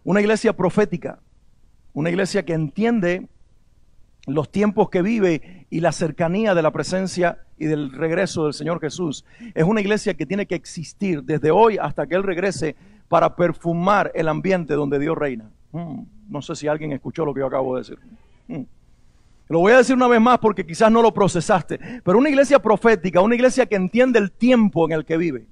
Una iglesia profética, una iglesia que entiende los tiempos que vive y la cercanía de la presencia y del regreso del Señor Jesús. Es una iglesia que tiene que existir desde hoy hasta que Él regrese para perfumar el ambiente donde Dios reina. No sé si alguien escuchó lo que yo acabo de decir. Lo voy a decir una vez más porque quizás no lo procesaste. Pero una iglesia profética, una iglesia que entiende el tiempo en el que vive.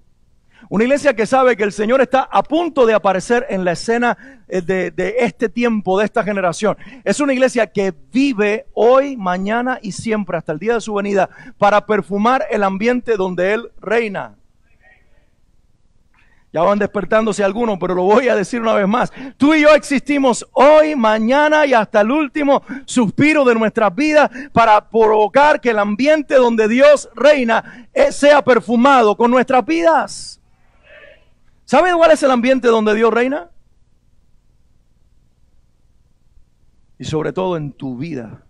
Una iglesia que sabe que el Señor está a punto de aparecer en la escena de este tiempo, de esta generación. Es una iglesia que vive hoy, mañana y siempre hasta el día de su venida para perfumar el ambiente donde Él reina. Ya van despertándose algunos, pero lo voy a decir una vez más. Tú y yo existimos hoy, mañana y hasta el último suspiro de nuestras vidas para provocar que el ambiente donde Dios reina sea perfumado con nuestras vidas. ¿Saben cuál es el ambiente donde Dios reina? Y sobre todo en tu vida,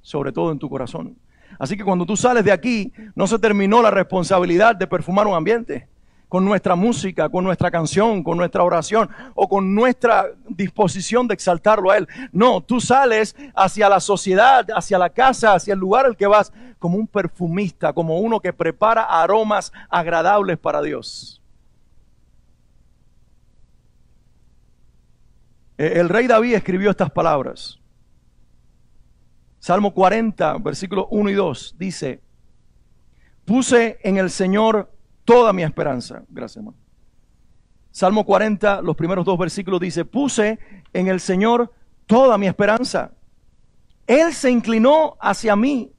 sobre todo en tu corazón. Así que cuando tú sales de aquí, no se terminó la responsabilidad de perfumar un ambiente. Con nuestra música, con nuestra canción, con nuestra oración o con nuestra disposición de exaltarlo a Él. No, tú sales hacia la sociedad, hacia la casa, hacia el lugar al que vas como un perfumista, como uno que prepara aromas agradables para Dios. El rey David escribió estas palabras. Salmo 40, versículos 1 y 2, dice: puse en el Señor toda mi esperanza. Gracias, hermano. Salmo 40, los primeros 2 versículos dice: puse en el Señor toda mi esperanza. Él se inclinó hacia mí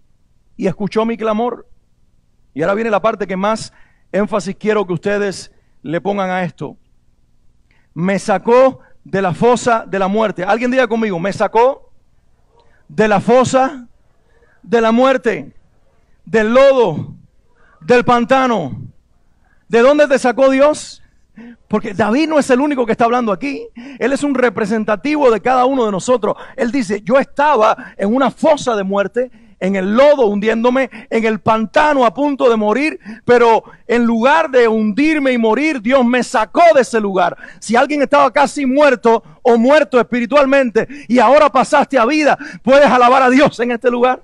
y escuchó mi clamor. Y ahora viene la parte que más énfasis quiero que ustedes le pongan a esto. Me sacó de la fosa de la muerte. Alguien diga conmigo: me sacó de la fosa de la muerte, del lodo, del pantano. ¿De dónde te sacó Dios? Porque David no es el único que está hablando aquí. Él es un representativo de cada uno de nosotros. Él dice: yo estaba en una fosa de muerte, en el lodo hundiéndome, en el pantano a punto de morir, pero en lugar de hundirme y morir, Dios me sacó de ese lugar. Si alguien estaba casi muerto o muerto espiritualmente y ahora pasaste a vida, ¿puedes alabar a Dios en este lugar?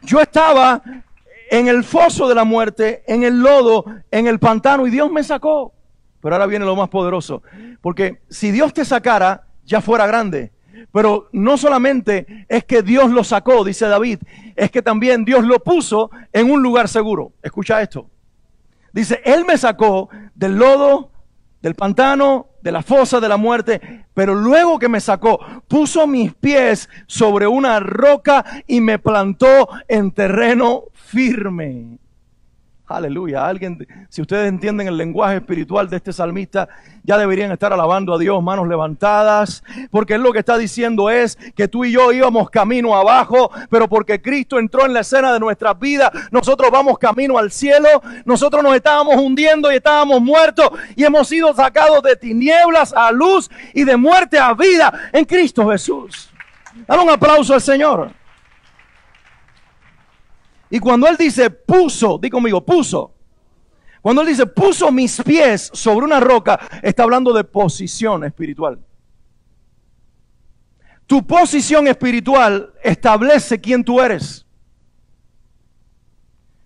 Yo estaba en el foso de la muerte, en el lodo, en el pantano, y Dios me sacó. Pero ahora viene lo más poderoso, porque si Dios te sacara, ya fuera grande. Pero no solamente es que Dios lo sacó, dice David, es que también Dios lo puso en un lugar seguro. Escucha esto. Dice: Él me sacó del lodo, del pantano, de la fosa de la muerte, pero luego que me sacó, puso mis pies sobre una roca y me plantó en terreno firme. Aleluya. Alguien, si ustedes entienden el lenguaje espiritual de este salmista, ya deberían estar alabando a Dios, manos levantadas, porque él lo que está diciendo es que tú y yo íbamos camino abajo, pero porque Cristo entró en la escena de nuestras vidas, nosotros vamos camino al cielo. Nosotros nos estábamos hundiendo y estábamos muertos y hemos sido sacados de tinieblas a luz y de muerte a vida en Cristo Jesús. Dale un aplauso al Señor. Y cuando Él dice puso, di conmigo, puso. Cuando Él dice puso mis pies sobre una roca, está hablando de posición espiritual. Tu posición espiritual establece quién tú eres.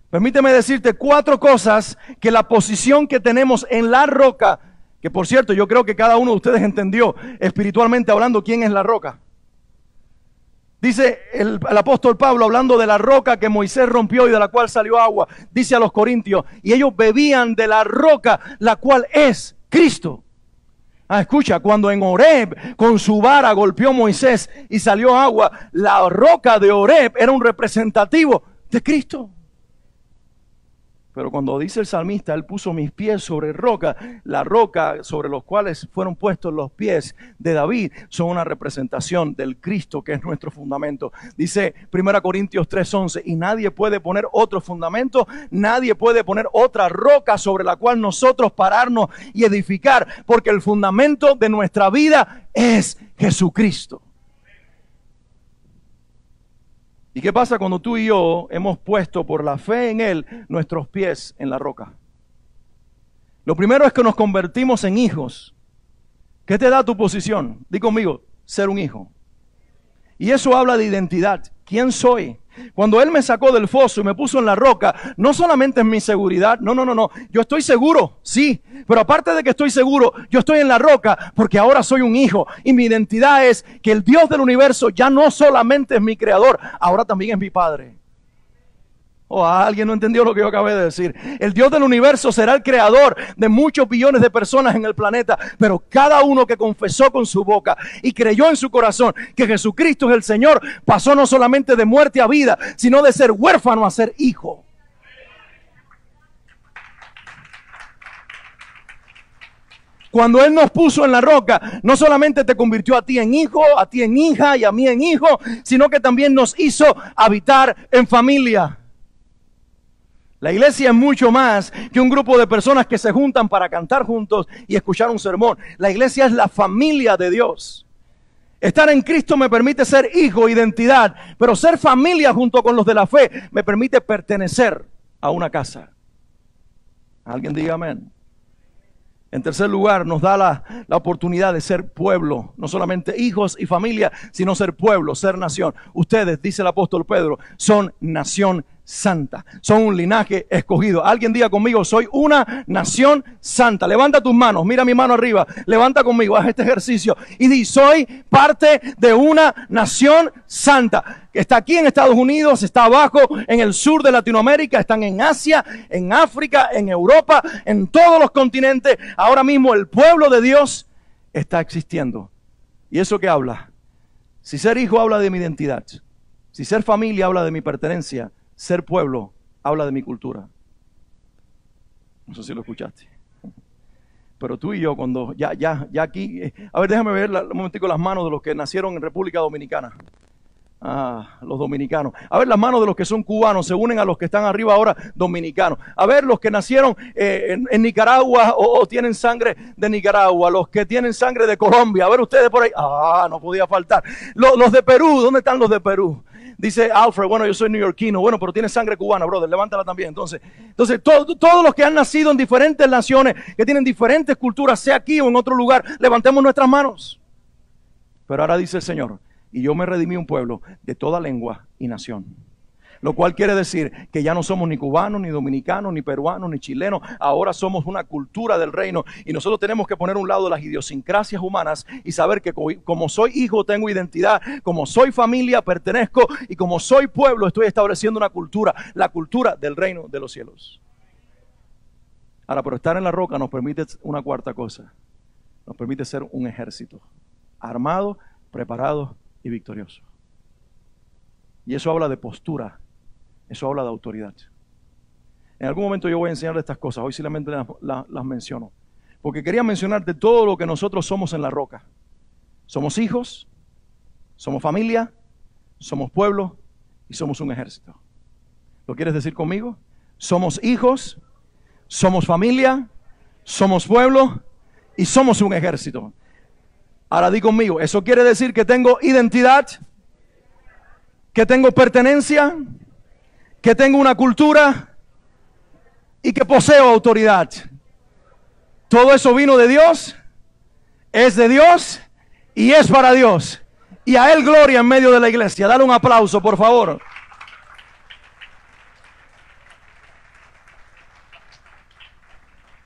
Permíteme decirte 4 cosas que la posición que tenemos en la roca, que por cierto yo creo que cada uno de ustedes entendió espiritualmente hablando quién es la roca. Dice el apóstol Pablo, hablando de la roca que Moisés rompió y de la cual salió agua, dice a los corintios, y ellos bebían de la roca, la cual es Cristo. Escucha, cuando en Horeb con su vara golpeó Moisés y salió agua, la roca de Horeb era un representativo de Cristo. Pero cuando dice el salmista, Él puso mis pies sobre roca, la roca sobre los cuales fueron puestos los pies de David son una representación del Cristo que es nuestro fundamento. Dice 1 Corintios 3:11, y nadie puede poner otro fundamento, nadie puede poner otra roca sobre la cual nosotros pararnos y edificar, porque el fundamento de nuestra vida es Jesucristo. ¿Y qué pasa cuando tú y yo hemos puesto por la fe en Él nuestros pies en la roca? Lo primero es que nos convertimos en hijos. ¿Qué te da tu posición? Di conmigo, ser un hijo. Y eso habla de identidad. ¿Quién soy? Cuando Él me sacó del foso y me puso en la roca, no solamente es mi seguridad, no. Yo estoy seguro, sí, pero aparte de que estoy seguro, yo estoy en la roca porque ahora soy un hijo. Y mi identidad es que el Dios del universo ya no solamente es mi creador, ahora también es mi Padre. O alguien no entendió lo que yo acabé de decir. El Dios del universo será el creador de muchos billones de personas en el planeta, pero cada uno que confesó con su boca y creyó en su corazón que Jesucristo es el Señor, pasó no solamente de muerte a vida, sino de ser huérfano a ser hijo. Cuando Él nos puso en la roca, no solamente te convirtió a ti en hijo, a ti en hija y a mí en hijo, sino que también nos hizo habitar en familia. La iglesia es mucho más que un grupo de personas que se juntan para cantar juntos y escuchar un sermón. La iglesia es la familia de Dios. Estar en Cristo me permite ser hijo, identidad, pero ser familia junto con los de la fe me permite pertenecer a una casa. ¿Alguien diga amén? En tercer lugar, nos da la oportunidad de ser pueblo, no solamente hijos y familia, sino ser pueblo, ser nación. Ustedes, dice el apóstol Pedro, son nación santa, son un linaje escogido. Alguien diga conmigo, soy una nación santa. Levanta tus manos, mira mi mano arriba, levanta conmigo, haz este ejercicio y di, soy parte de una nación santa. Está aquí en Estados Unidos, está abajo en el sur de Latinoamérica, están en Asia, en África, en Europa, en todos los continentes. Ahora mismo el pueblo de Dios está existiendo. ¿Y eso qué habla? Si ser hijo habla de mi identidad, si ser familia habla de mi pertenencia, ser pueblo habla de mi cultura. No sé si lo escuchaste. Pero tú y yo, cuando ya aquí, a ver, déjame ver un momentico las manos de los que nacieron en República Dominicana. Los dominicanos. A ver, las manos de los que son cubanos se unen a los que están arriba ahora, dominicanos. A ver, los que nacieron en Nicaragua o tienen sangre de Nicaragua, los que tienen sangre de Colombia. A ver, ustedes por ahí. No podía faltar. Los de Perú, ¿dónde están los de Perú? Dice Alfred, bueno, yo soy neoyorquino. Bueno, pero tiene sangre cubana, brother, levántala también. Entonces todos los que han nacido en diferentes naciones, que tienen diferentes culturas, sea aquí o en otro lugar, levantemos nuestras manos. Pero ahora dice el Señor, y yo me redimí un pueblo de toda lengua y nación. Lo cual quiere decir que ya no somos ni cubanos, ni dominicanos, ni peruanos, ni chilenos. Ahora somos una cultura del reino. Y nosotros tenemos que poner a un lado las idiosincrasias humanas y saber que como soy hijo tengo identidad, como soy familia pertenezco y como soy pueblo estoy estableciendo una cultura, la cultura del reino de los cielos. Ahora, pero estar en la roca nos permite una cuarta cosa. Nos permite ser un ejército armado, preparado y victorioso. Y eso habla de postura, eso habla de autoridad. En algún momento yo voy a enseñar estas cosas, hoy solamente las menciono, porque quería mencionarte todo lo que nosotros somos en la roca. Somos hijos, somos familia, somos pueblo y somos un ejército. ¿Lo quieres decir conmigo? Somos hijos, somos familia, somos pueblo y somos un ejército. Ahora di conmigo, eso quiere decir que tengo identidad, que tengo pertenencia, que tengo una cultura y que poseo autoridad. Todo eso vino de Dios, es de Dios y es para Dios. Y a Él gloria en medio de la iglesia. Dale un aplauso, por favor.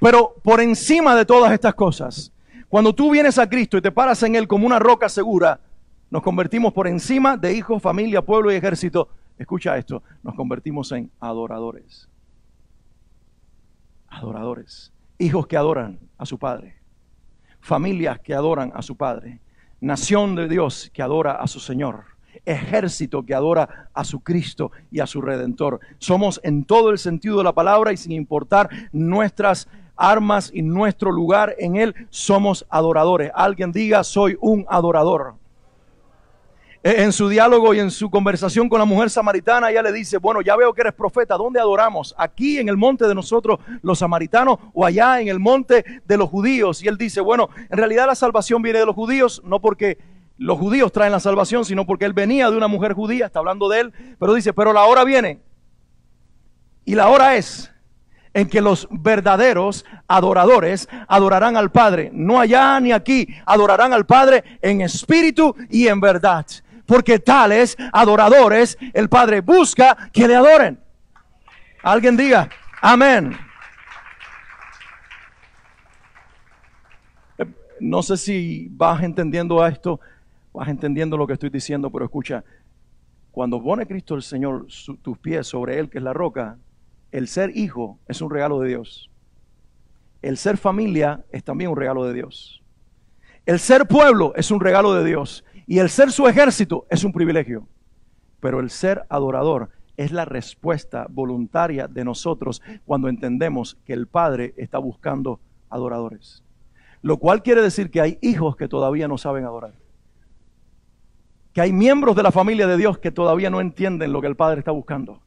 Pero por encima de todas estas cosas, cuando tú vienes a Cristo y te paras en Él como una roca segura, nos convertimos por encima de hijos, familia, pueblo y ejército. Escucha esto, nos convertimos en adoradores. Adoradores. Hijos que adoran a su Padre. Familias que adoran a su Padre. Nación de Dios que adora a su Señor. Ejército que adora a su Cristo y a su Redentor. Somos en todo el sentido de la palabra y sin importar nuestras armas y nuestro lugar en Él, somos adoradores. Alguien diga, soy un adorador. En su diálogo y en su conversación con la mujer samaritana, ella le dice, bueno, ya veo que eres profeta, ¿dónde adoramos? ¿Aquí en el monte de nosotros los samaritanos o allá en el monte de los judíos? Y él dice, bueno, en realidad la salvación viene de los judíos, no porque los judíos traen la salvación, sino porque él venía de una mujer judía, está hablando de él, pero dice, pero la hora viene y la hora es en que los verdaderos adoradores adorarán al Padre, no allá ni aquí, adorarán al Padre en espíritu y en verdad. Porque tales adoradores el Padre busca que le adoren. Alguien diga, amén. No sé si vas entendiendo esto, vas entendiendo lo que estoy diciendo, pero escucha, cuando pone Cristo el Señor tus pies sobre Él, que es la roca, el ser hijo es un regalo de Dios. El ser familia es también un regalo de Dios. El ser pueblo es un regalo de Dios. Y el ser su ejército es un privilegio. Pero el ser adorador es la respuesta voluntaria de nosotros cuando entendemos que el Padre está buscando adoradores. Lo cual quiere decir que hay hijos que todavía no saben adorar. Que hay miembros de la familia de Dios que todavía no entienden lo que el Padre está buscando.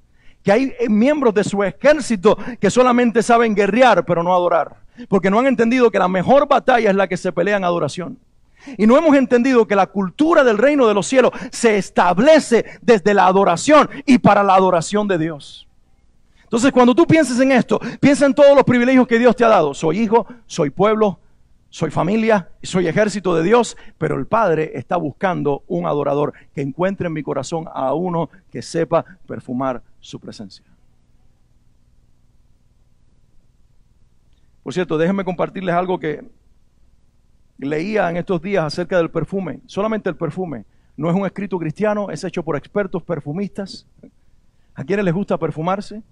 Que hay miembros de su ejército que solamente saben guerrear pero no adorar. Porque no han entendido que la mejor batalla es la que se pelea en adoración. Y no hemos entendido que la cultura del reino de los cielos se establece desde la adoración y para la adoración de Dios. Entonces, cuando tú pienses en esto, piensa en todos los privilegios que Dios te ha dado. Soy hijo, soy pueblo, soy familia, soy ejército de Dios, pero el Padre está buscando un adorador que encuentre en mi corazón a uno que sepa perfumar su presencia. Por cierto, déjenme compartirles algo que leía en estos días acerca del perfume. Solamente el perfume. No es un escrito cristiano, es hecho por expertos perfumistas. ¿A quienes les gusta perfumarse?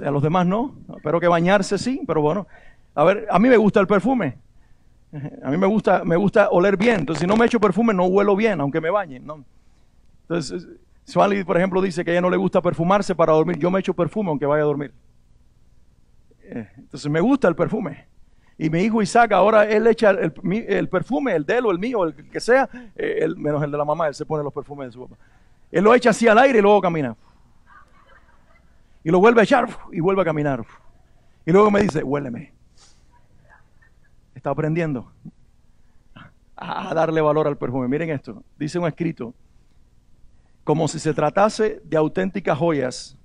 A los demás no. Espero que bañarse sí, pero bueno. A ver, a mí me gusta el perfume. A mí me gusta oler bien. Entonces, si no me echo perfume, no huelo bien, aunque me bañe, ¿no? Entonces, Swally, por ejemplo, dice que a ella no le gusta perfumarse para dormir. Yo me echo perfume aunque vaya a dormir. Entonces, me gusta el perfume. Y mi hijo Isaac, ahora él echa el perfume, el de él o el mío, el que sea, menos el de la mamá, él se pone los perfumes de su papá. Él lo echa así al aire y luego camina. Y lo vuelve a echar y vuelve a caminar. Y luego me dice, huéleme. Está aprendiendo a darle valor al perfume. Miren esto, dice un escrito, como si se tratase de auténticas joyas,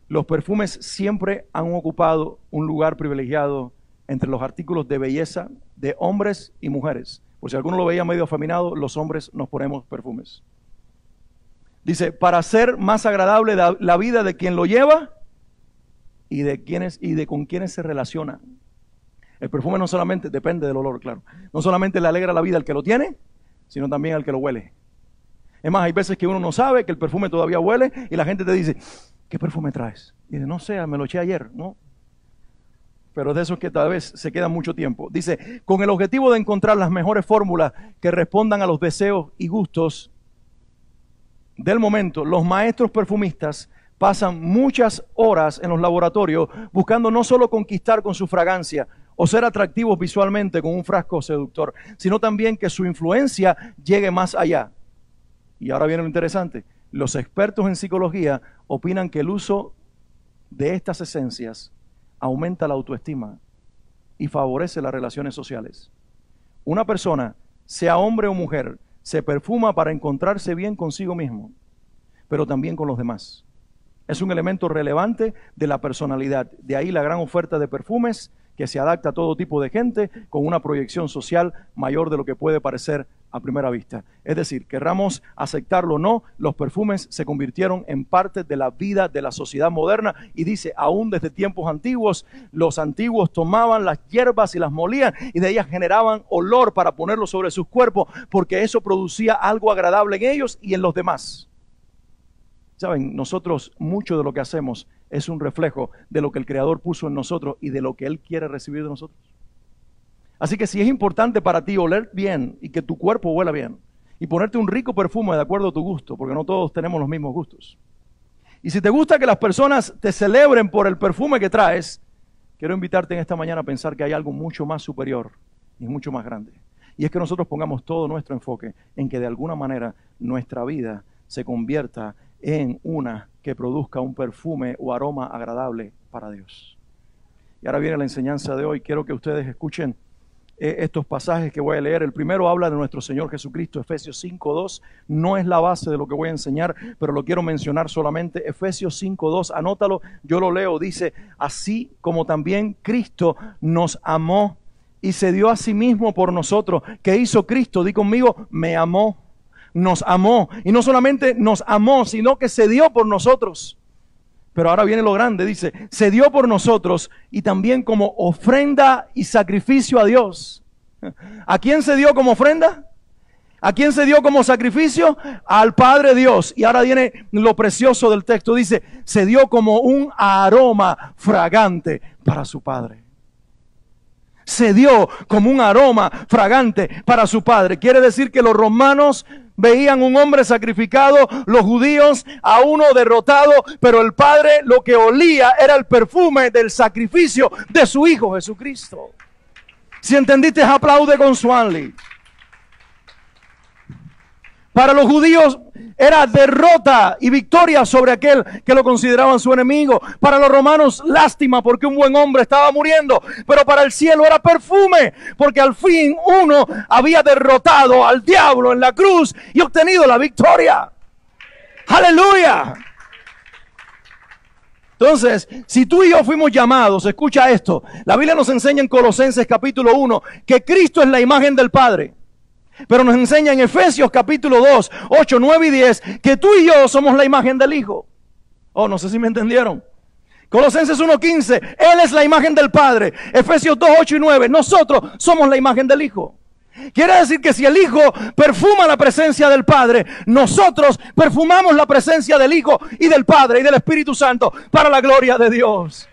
los perfumes siempre han ocupado un lugar privilegiado entre los artículos de belleza de hombres y mujeres. Por si alguno lo veía medio afeminado, los hombres nos ponemos perfumes. Dice, para hacer más agradable la vida de quien lo lleva y de con quienes se relaciona. El perfume no solamente, depende del olor, claro, no solamente le alegra la vida al que lo tiene, sino también al que lo huele. Es más, hay veces que uno no sabe que el perfume todavía huele y la gente te dice, ¿qué perfume traes? Y dice, no sé, me lo eché ayer, ¿no? Pero de esos que tal vez se quedan mucho tiempo. Dice, con el objetivo de encontrar las mejores fórmulas que respondan a los deseos y gustos del momento, los maestros perfumistas pasan muchas horas en los laboratorios buscando no solo conquistar con su fragancia o ser atractivos visualmente con un frasco seductor, sino también que su influencia llegue más allá. Y ahora viene lo interesante. Los expertos en psicología opinan que el uso de estas esencias aumenta la autoestima y favorece las relaciones sociales. Una persona, sea hombre o mujer, se perfuma para encontrarse bien consigo mismo, pero también con los demás. Es un elemento relevante de la personalidad. De ahí la gran oferta de perfumes que se adapta a todo tipo de gente con una proyección social mayor de lo que puede parecer a primera vista. Es decir, querramos aceptarlo o no, los perfumes se convirtieron en parte de la vida de la sociedad moderna y dice, aún desde tiempos antiguos, los antiguos tomaban las hierbas y las molían y de ellas generaban olor para ponerlo sobre sus cuerpos porque eso producía algo agradable en ellos y en los demás. Saben, nosotros, mucho de lo que hacemos es un reflejo de lo que el Creador puso en nosotros y de lo que Él quiere recibir de nosotros. Así que si es importante para ti oler bien y que tu cuerpo huela bien y ponerte un rico perfume de acuerdo a tu gusto, porque no todos tenemos los mismos gustos. Y si te gusta que las personas te celebren por el perfume que traes, quiero invitarte en esta mañana a pensar que hay algo mucho más superior y mucho más grande. Y es que nosotros pongamos todo nuestro enfoque en que de alguna manera nuestra vida se convierta en una que produzca un perfume o aroma agradable para Dios. Y ahora viene la enseñanza de hoy. Quiero que ustedes escuchen estos pasajes que voy a leer. El primero habla de nuestro Señor Jesucristo, Efesios 5:2. No es la base de lo que voy a enseñar, pero lo quiero mencionar solamente. Efesios 5:2, anótalo, yo lo leo. Dice, así como también Cristo nos amó y se dio a sí mismo por nosotros. ¿Qué hizo Cristo? Di conmigo, me amó. Nos amó. Y no solamente nos amó, sino que se dio por nosotros. Pero ahora viene lo grande, dice, se dio por nosotros y también como ofrenda y sacrificio a Dios. ¿A quién se dio como ofrenda? ¿A quién se dio como sacrificio? Al Padre Dios. Y ahora viene lo precioso del texto, dice, se dio como un aroma fragante para su Padre. Se dio como un aroma fragante para su Padre. Quiere decir que los romanos veían un hombre sacrificado, los judíos a uno derrotado, pero el Padre lo que olía era el perfume del sacrificio de su Hijo Jesucristo. Si entendiste, aplaude con Swanley. Para los judíos era derrota y victoria sobre aquel que lo consideraban su enemigo. Para los romanos, lástima porque un buen hombre estaba muriendo. Pero para el cielo era perfume, porque al fin uno había derrotado al diablo en la cruz y obtenido la victoria. ¡Aleluya! Entonces, si tú y yo fuimos llamados, escucha esto. La Biblia nos enseña en Colosenses capítulo 1 que Cristo es la imagen del Padre. Pero nos enseña en Efesios capítulo 2, 8, 9 y 10 que tú y yo somos la imagen del Hijo. Oh, no sé si me entendieron. Colosenses 1:15, Él es la imagen del Padre. Efesios 2, 8 y 9, nosotros somos la imagen del Hijo. Quiere decir que si el Hijo perfuma la presencia del Padre, nosotros perfumamos la presencia del Hijo y del Padre y del Espíritu Santo para la gloria de Dios.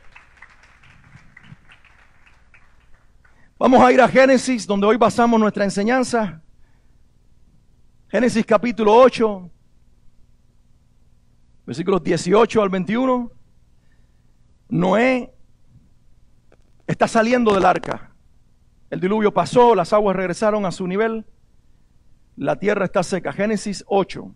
Vamos a ir a Génesis, donde hoy basamos nuestra enseñanza. Génesis capítulo 8, versículos 18 al 21. Noé está saliendo del arca. El diluvio pasó, las aguas regresaron a su nivel. La tierra está seca. Génesis 8.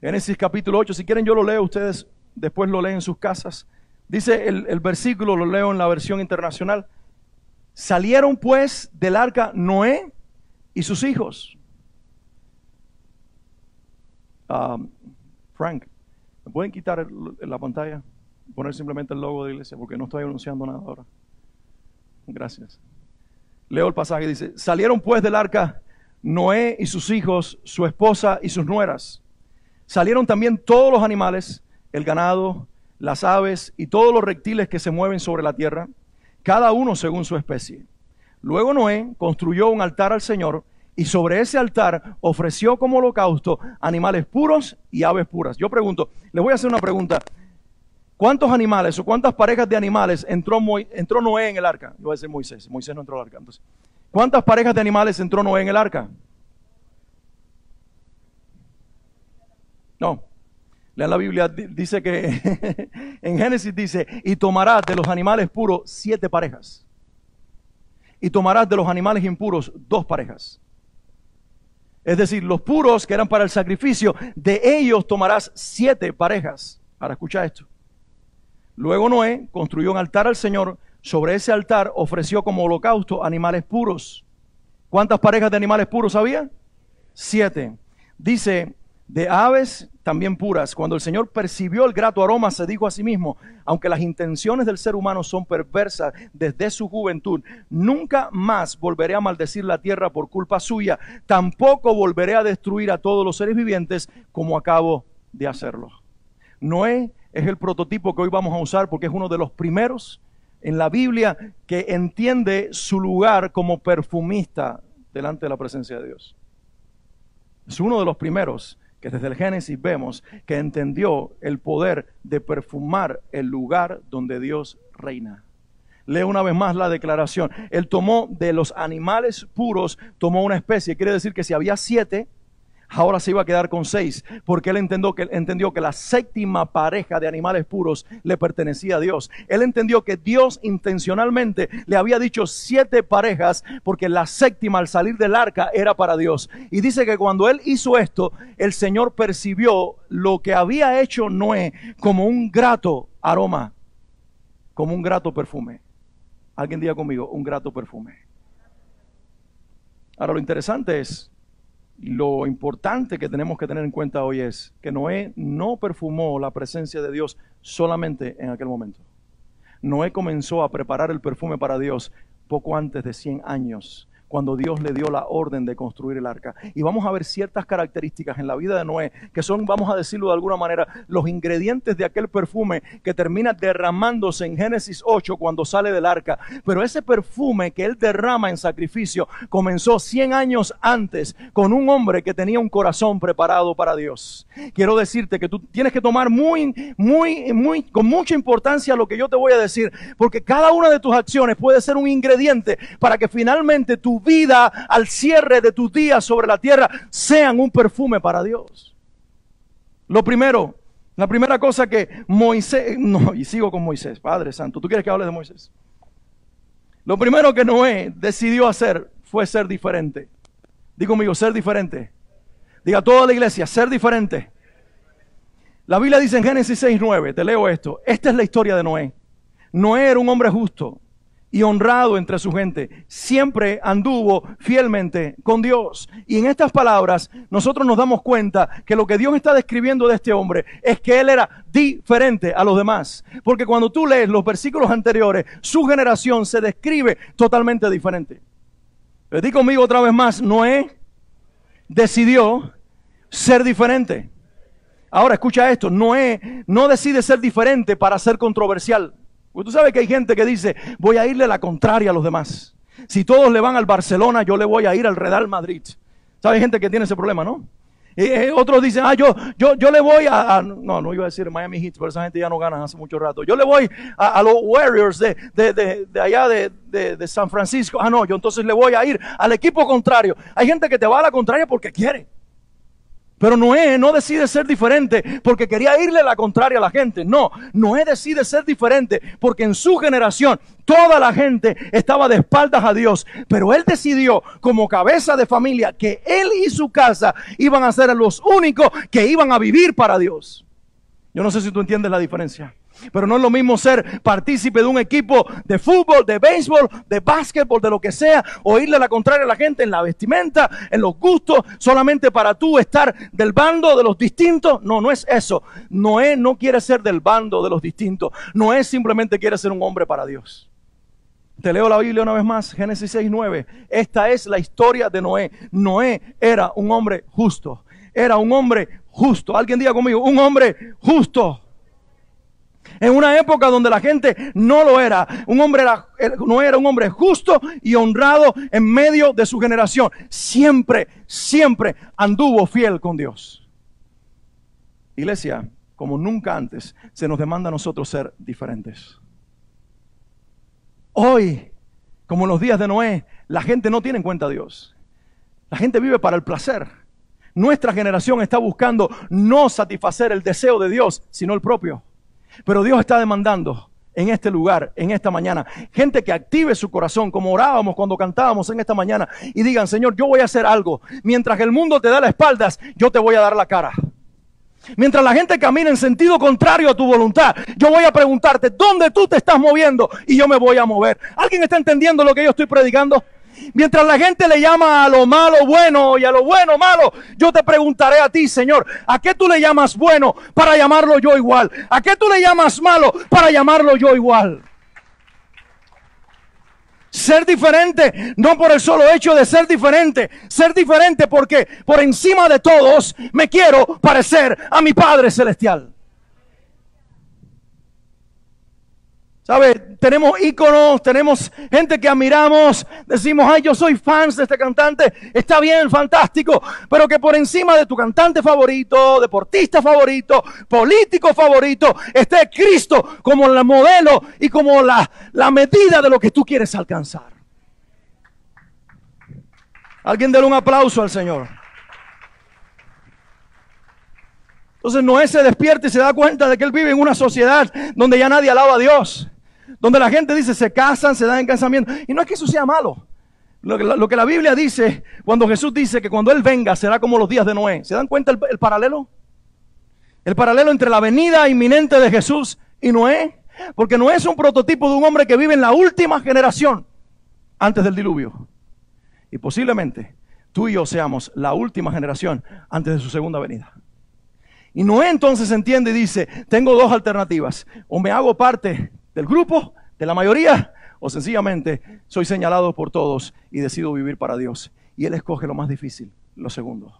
Génesis capítulo 8. Si quieren yo lo leo, ustedes después lo leen en sus casas. Dice el versículo, lo leo en la versión internacional. Salieron pues del arca Noé y sus hijos. Frank, ¿me pueden quitar la pantalla? Poner simplemente el logo de iglesia porque no estoy anunciando nada ahora. Gracias. Leo el pasaje, dice, salieron pues del arca Noé y sus hijos, su esposa y sus nueras. Salieron también todos los animales, el ganado, las aves y todos los reptiles que se mueven sobre la tierra, cada uno según su especie. Luego Noé construyó un altar al Señor y sobre ese altar ofreció como holocausto animales puros y aves puras. Yo pregunto, les voy a hacer una pregunta. ¿Cuántos animales o cuántas parejas de animales entró Noé en el arca? Yo voy a decir Moisés. Moisés no entró al arca. Entonces, ¿cuántas parejas de animales entró Noé en el arca? No. Lean la Biblia, dice que en Génesis dice, y tomarás de los animales puros 7 parejas. Y tomarás de los animales impuros 2 parejas. Es decir, los puros que eran para el sacrificio, de ellos tomarás 7 parejas. Ahora escucha esto. Luego Noé construyó un altar al Señor. Sobre ese altar ofreció como holocausto animales puros. ¿Cuántas parejas de animales puros había? 7. Dice, de aves también puras. Cuando el Señor percibió el grato aroma, se dijo a sí mismo, aunque las intenciones del ser humano son perversas desde su juventud, nunca más volveré a maldecir la tierra por culpa suya. Tampoco volveré a destruir a todos los seres vivientes como acabo de hacerlo. Noé es el prototipo que hoy vamos a usar porque es uno de los primeros en la Biblia que entiende su lugar como perfumista delante de la presencia de Dios. Es uno de los primeros que desde el Génesis vemos que entendió el poder de perfumar el lugar donde Dios reina. Leo una vez más la declaración. Él tomó de los animales puros, tomó una especie. Quiere decir que si había 7, ahora se iba a quedar con 6, porque él entendió que la 7ª pareja de animales puros le pertenecía a Dios. Él entendió que Dios intencionalmente le había dicho 7 parejas, porque la 7ª al salir del arca era para Dios. Y dice que cuando él hizo esto, el Señor percibió lo que había hecho Noé como un grato aroma, como un grato perfume. Alguien diga conmigo, un grato perfume. Ahora lo interesante es, lo importante que tenemos que tener en cuenta hoy es que Noé no perfumó la presencia de Dios solamente en aquel momento. Noé comenzó a preparar el perfume para Dios poco antes de 100 años, cuando Dios le dio la orden de construir el arca. Y vamos a ver ciertas características en la vida de Noé, que son, vamos a decirlo de alguna manera, los ingredientes de aquel perfume que termina derramándose en Génesis 8 cuando sale del arca. Pero ese perfume que él derrama en sacrificio comenzó 100 años antes con un hombre que tenía un corazón preparado para Dios. Quiero decirte que tú tienes que tomar con mucha importancia lo que yo te voy a decir, porque cada una de tus acciones puede ser un ingrediente para que finalmente tu vida al cierre de tus días sobre la tierra sean un perfume para Dios. La primera cosa que Moisés, y sigo con Moisés, Padre Santo, ¿tú quieres que hable de Moisés? Lo primero que Noé decidió hacer fue ser diferente. Diga conmigo, ser diferente. Diga toda la iglesia, ser diferente. La Biblia dice en Génesis 6:9, te leo esto, esta es la historia de Noé. Noé era un hombre justo y honrado entre su gente, siempre anduvo fielmente con Dios. Y en estas palabras nosotros nos damos cuenta que lo que Dios está describiendo de este hombre es que él era diferente a los demás, porque cuando tú lees los versículos anteriores, su generación se describe totalmente diferente. Di conmigo otra vez más, Noé decidió ser diferente. Ahora escucha esto, Noé no decide ser diferente para ser controversial. Porque tú sabes que hay gente que dice, voy a irle la contraria a los demás. Si todos le van al Barcelona, yo le voy a ir al Real Madrid. ¿Sabes? Hay gente que tiene ese problema, ¿no? Otros dicen, yo le voy no iba a decir Miami Heat, pero esa gente ya no gana hace mucho rato. Yo le voy a los Warriors de allá de San Francisco. Yo entonces le voy a ir al equipo contrario. Hay gente que te va a la contraria porque quiere. Pero Noé no decide ser diferente porque quería irle a la contraria a la gente. No, Noé decide ser diferente porque en su generación toda la gente estaba de espaldas a Dios. Pero él decidió como cabeza de familia que él y su casa iban a ser los únicos que iban a vivir para Dios. Yo no sé si tú entiendes la diferencia. Pero no es lo mismo ser partícipe de un equipo de fútbol, de béisbol, de básquetbol, de lo que sea, o irle a la contraria a la gente en la vestimenta, en los gustos, solamente para tú estar del bando de los distintos. No es eso. Noé no quiere ser del bando de los distintos. Noé simplemente quiere ser un hombre para Dios. Te leo la Biblia una vez más, Génesis 6:9. Esta es la historia de Noé. Noé era un hombre justo. Era un hombre justo. Alguien diga conmigo, un hombre justo. En una época donde la gente no lo era, no era un hombre justo y honrado en medio de su generación. Siempre anduvo fiel con Dios. Iglesia, como nunca antes, se nos demanda a nosotros ser diferentes. Hoy, como en los días de Noé, la gente no tiene en cuenta a Dios. La gente vive para el placer. Nuestra generación está buscando no satisfacer el deseo de Dios, sino el propio. Pero Dios está demandando en este lugar, en esta mañana, gente que active su corazón, como orábamos cuando cantábamos en esta mañana, y digan, Señor, yo voy a hacer algo. Mientras el mundo te da las espaldas, yo te voy a dar la cara. Mientras la gente camina en sentido contrario a tu voluntad, yo voy a preguntarte, ¿dónde tú te estás moviendo? Y yo me voy a mover. ¿Alguien está entendiendo lo que yo estoy predicando? Mientras la gente le llama a lo malo bueno y a lo bueno malo, yo te preguntaré a ti, Señor, ¿a qué tú le llamas bueno para llamarlo yo igual? ¿A qué tú le llamas malo para llamarlo yo igual? Ser diferente, no por el solo hecho de ser diferente porque por encima de todos me quiero parecer a mi Padre Celestial. ¿Sabe? Tenemos íconos, tenemos gente que admiramos, decimos, ay, yo soy fan de este cantante, está bien, fantástico, pero que por encima de tu cantante favorito, deportista favorito, político favorito, esté Cristo como el modelo y como la medida de lo que tú quieres alcanzar. Alguien déle un aplauso al Señor. Entonces Noé se despierta y se da cuenta de que él vive en una sociedad donde ya nadie alaba a Dios. Donde la gente dice, se casan, se dan en casamiento. Y no es que eso sea malo. Lo que la Biblia dice, cuando Jesús dice que cuando Él venga será como los días de Noé. ¿Se dan cuenta el paralelo? El paralelo entre la venida inminente de Jesús y Noé. Porque Noé es un prototipo de un hombre que vive en la última generación antes del diluvio. Y posiblemente tú y yo seamos la última generación antes de su segunda venida. Y Noé entonces entiende y dice, tengo dos alternativas. O me hago parte del grupo, de la mayoría, o sencillamente soy señalado por todos y decido vivir para Dios. Y él escoge lo más difícil, lo segundo.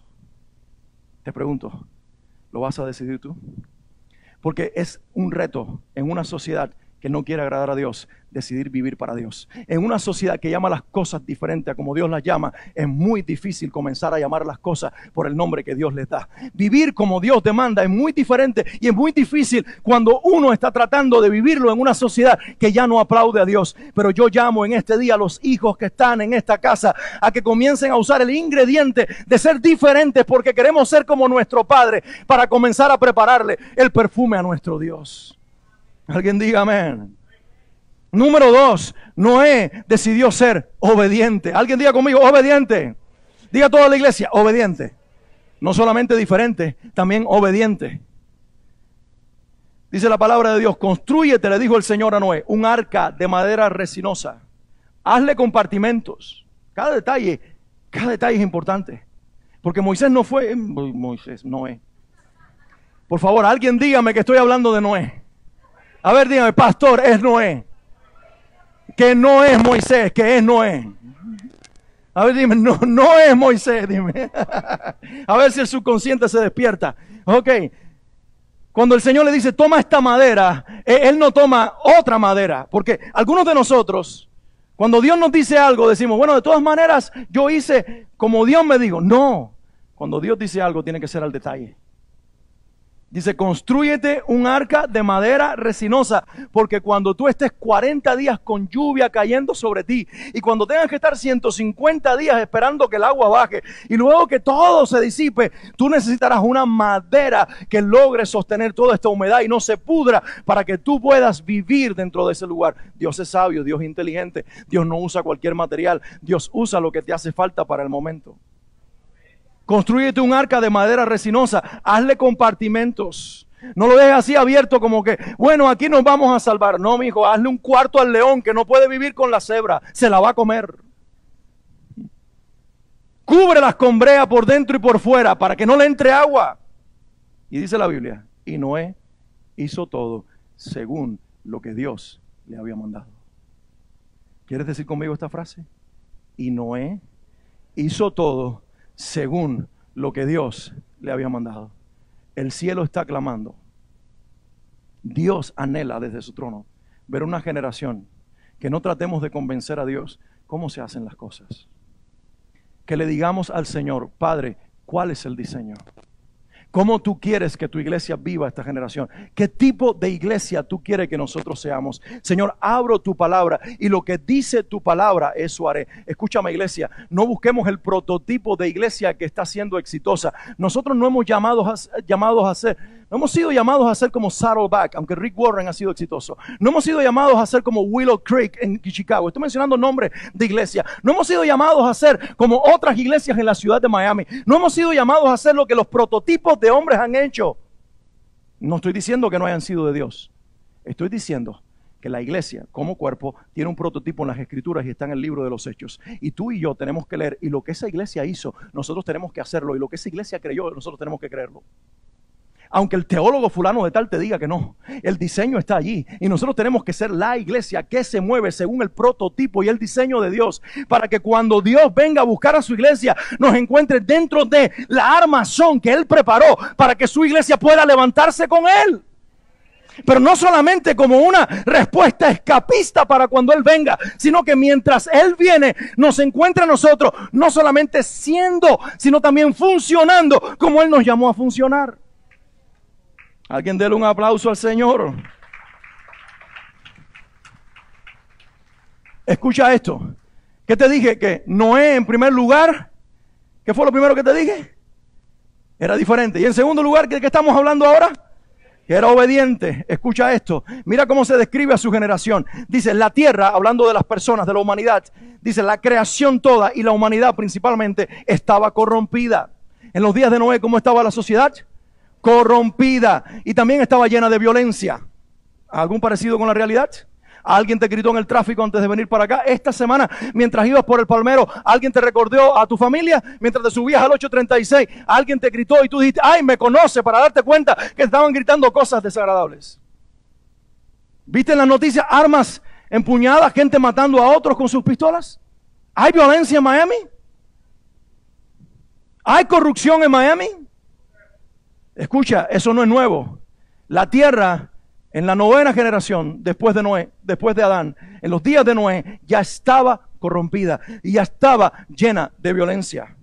Te pregunto, ¿lo vas a decidir tú? Porque es un reto en una sociedad que no quiere agradar a Dios, decidir vivir para Dios. En una sociedad que llama las cosas diferentes a como Dios las llama, es muy difícil comenzar a llamar las cosas por el nombre que Dios les da. Vivir como Dios demanda es muy diferente y es muy difícil cuando uno está tratando de vivirlo en una sociedad que ya no aplaude a Dios. Pero yo llamo en este día a los hijos que están en esta casa a que comiencen a usar el ingrediente de ser diferentes porque queremos ser como nuestro Padre para comenzar a prepararle el perfume a nuestro Dios. Alguien diga amén. Número 2, Noé decidió ser obediente. Alguien diga conmigo, obediente. Diga toda la iglesia, obediente. No solamente diferente, también obediente. Dice la palabra de Dios, constrúyete, le dijo el Señor a Noé, un arca de madera resinosa. Hazle compartimentos. Cada detalle es importante. Porque Moisés no fue, Noé. Por favor, alguien dígame que estoy hablando de Noé. A ver, dígame, pastor, es Noé. Que no es Moisés, que es Noé. A ver, dime, no es Moisés, dime. A ver si el subconsciente se despierta. Ok. Cuando el Señor le dice, toma esta madera, Él no toma otra madera. Porque algunos de nosotros, cuando Dios nos dice algo, decimos, bueno, de todas maneras, yo hice como Dios me dijo. No. Cuando Dios dice algo, tiene que ser al detalle. Dice, constrúyete un arca de madera resinosa, porque cuando tú estés 40 días con lluvia cayendo sobre ti, y cuando tengas que estar 150 días esperando que el agua baje, y luego que todo se disipe, tú necesitarás una madera que logre sostener toda esta humedad y no se pudra, para que tú puedas vivir dentro de ese lugar. Dios es sabio, Dios es inteligente, Dios no usa cualquier material, Dios usa lo que te hace falta para el momento. Constrúyete un arca de madera resinosa, hazle compartimentos. No lo dejes así abierto como que, bueno, aquí nos vamos a salvar. No, mijo, hazle un cuarto al león que no puede vivir con la cebra, se la va a comer. Cúbrelas con brea por dentro y por fuera para que no le entre agua. Y dice la Biblia, y Noé hizo todo según lo que Dios le había mandado. ¿Quieres decir conmigo esta frase? Y Noé hizo todo según lo que Dios le había mandado. El cielo está clamando. Dios anhela desde su trono ver una generación que no tratemos de convencer a Dios cómo se hacen las cosas. Que le digamos al Señor, Padre, ¿cuál es el diseño? ¿Cómo tú quieres que tu iglesia viva esta generación? ¿Qué tipo de iglesia tú quieres que nosotros seamos? Señor, abro tu palabra y lo que dice tu palabra, eso haré. Escúchame, iglesia, no busquemos el prototipo de iglesia que está siendo exitosa. Nosotros no hemos no hemos sido llamados a ser como Saddleback, aunque Rick Warren ha sido exitoso. No hemos sido llamados a ser como Willow Creek en Chicago. Estoy mencionando nombres de iglesia. No hemos sido llamados a ser como otras iglesias en la ciudad de Miami. No hemos sido llamados a hacer lo que los prototipos de hombres han hecho. No estoy diciendo que no hayan sido de Dios. Estoy diciendo que la iglesia como cuerpo tiene un prototipo en las escrituras y está en el libro de los Hechos. Y tú y yo tenemos que leer. Y lo que esa iglesia hizo, nosotros tenemos que hacerlo. Y lo que esa iglesia creyó, nosotros tenemos que creerlo. Aunque el teólogo fulano de tal te diga que no, el diseño está allí y nosotros tenemos que ser la iglesia que se mueve según el prototipo y el diseño de Dios, para que cuando Dios venga a buscar a su iglesia nos encuentre dentro de la armazón que Él preparó para que su iglesia pueda levantarse con Él. Pero no solamente como una respuesta escapista para cuando Él venga, sino que mientras Él viene nos encuentra a nosotros no solamente siendo, sino también funcionando como Él nos llamó a funcionar. Alguien déle un aplauso al Señor. Escucha esto. ¿Qué te dije? Que Noé en primer lugar, ¿qué fue lo primero que te dije? Era diferente. Y en segundo lugar, ¿de qué estamos hablando ahora? Que era obediente. Escucha esto. Mira cómo se describe a su generación. Dice, la tierra, hablando de las personas, de la humanidad, dice, la creación toda y la humanidad principalmente estaba corrompida. En los días de Noé, ¿cómo estaba la sociedad? Corrompida, y también estaba llena de violencia. ¿Algún parecido con la realidad? ¿Alguien te gritó en el tráfico antes de venir para acá? Esta semana, mientras ibas por el Palmero, ¿alguien te recordó a tu familia? Mientras te subías al 836, ¿alguien te gritó y tú dijiste, ay, me conoce, para darte cuenta que estaban gritando cosas desagradables? ¿Viste en las noticias armas empuñadas, gente matando a otros con sus pistolas? ¿Hay violencia en Miami? ¿Hay corrupción en Miami? Escucha, eso no es nuevo. La tierra, en la 9ª generación, después de Noé, después de Adán, en los días de Noé, ya estaba corrompida y ya estaba llena de violencia.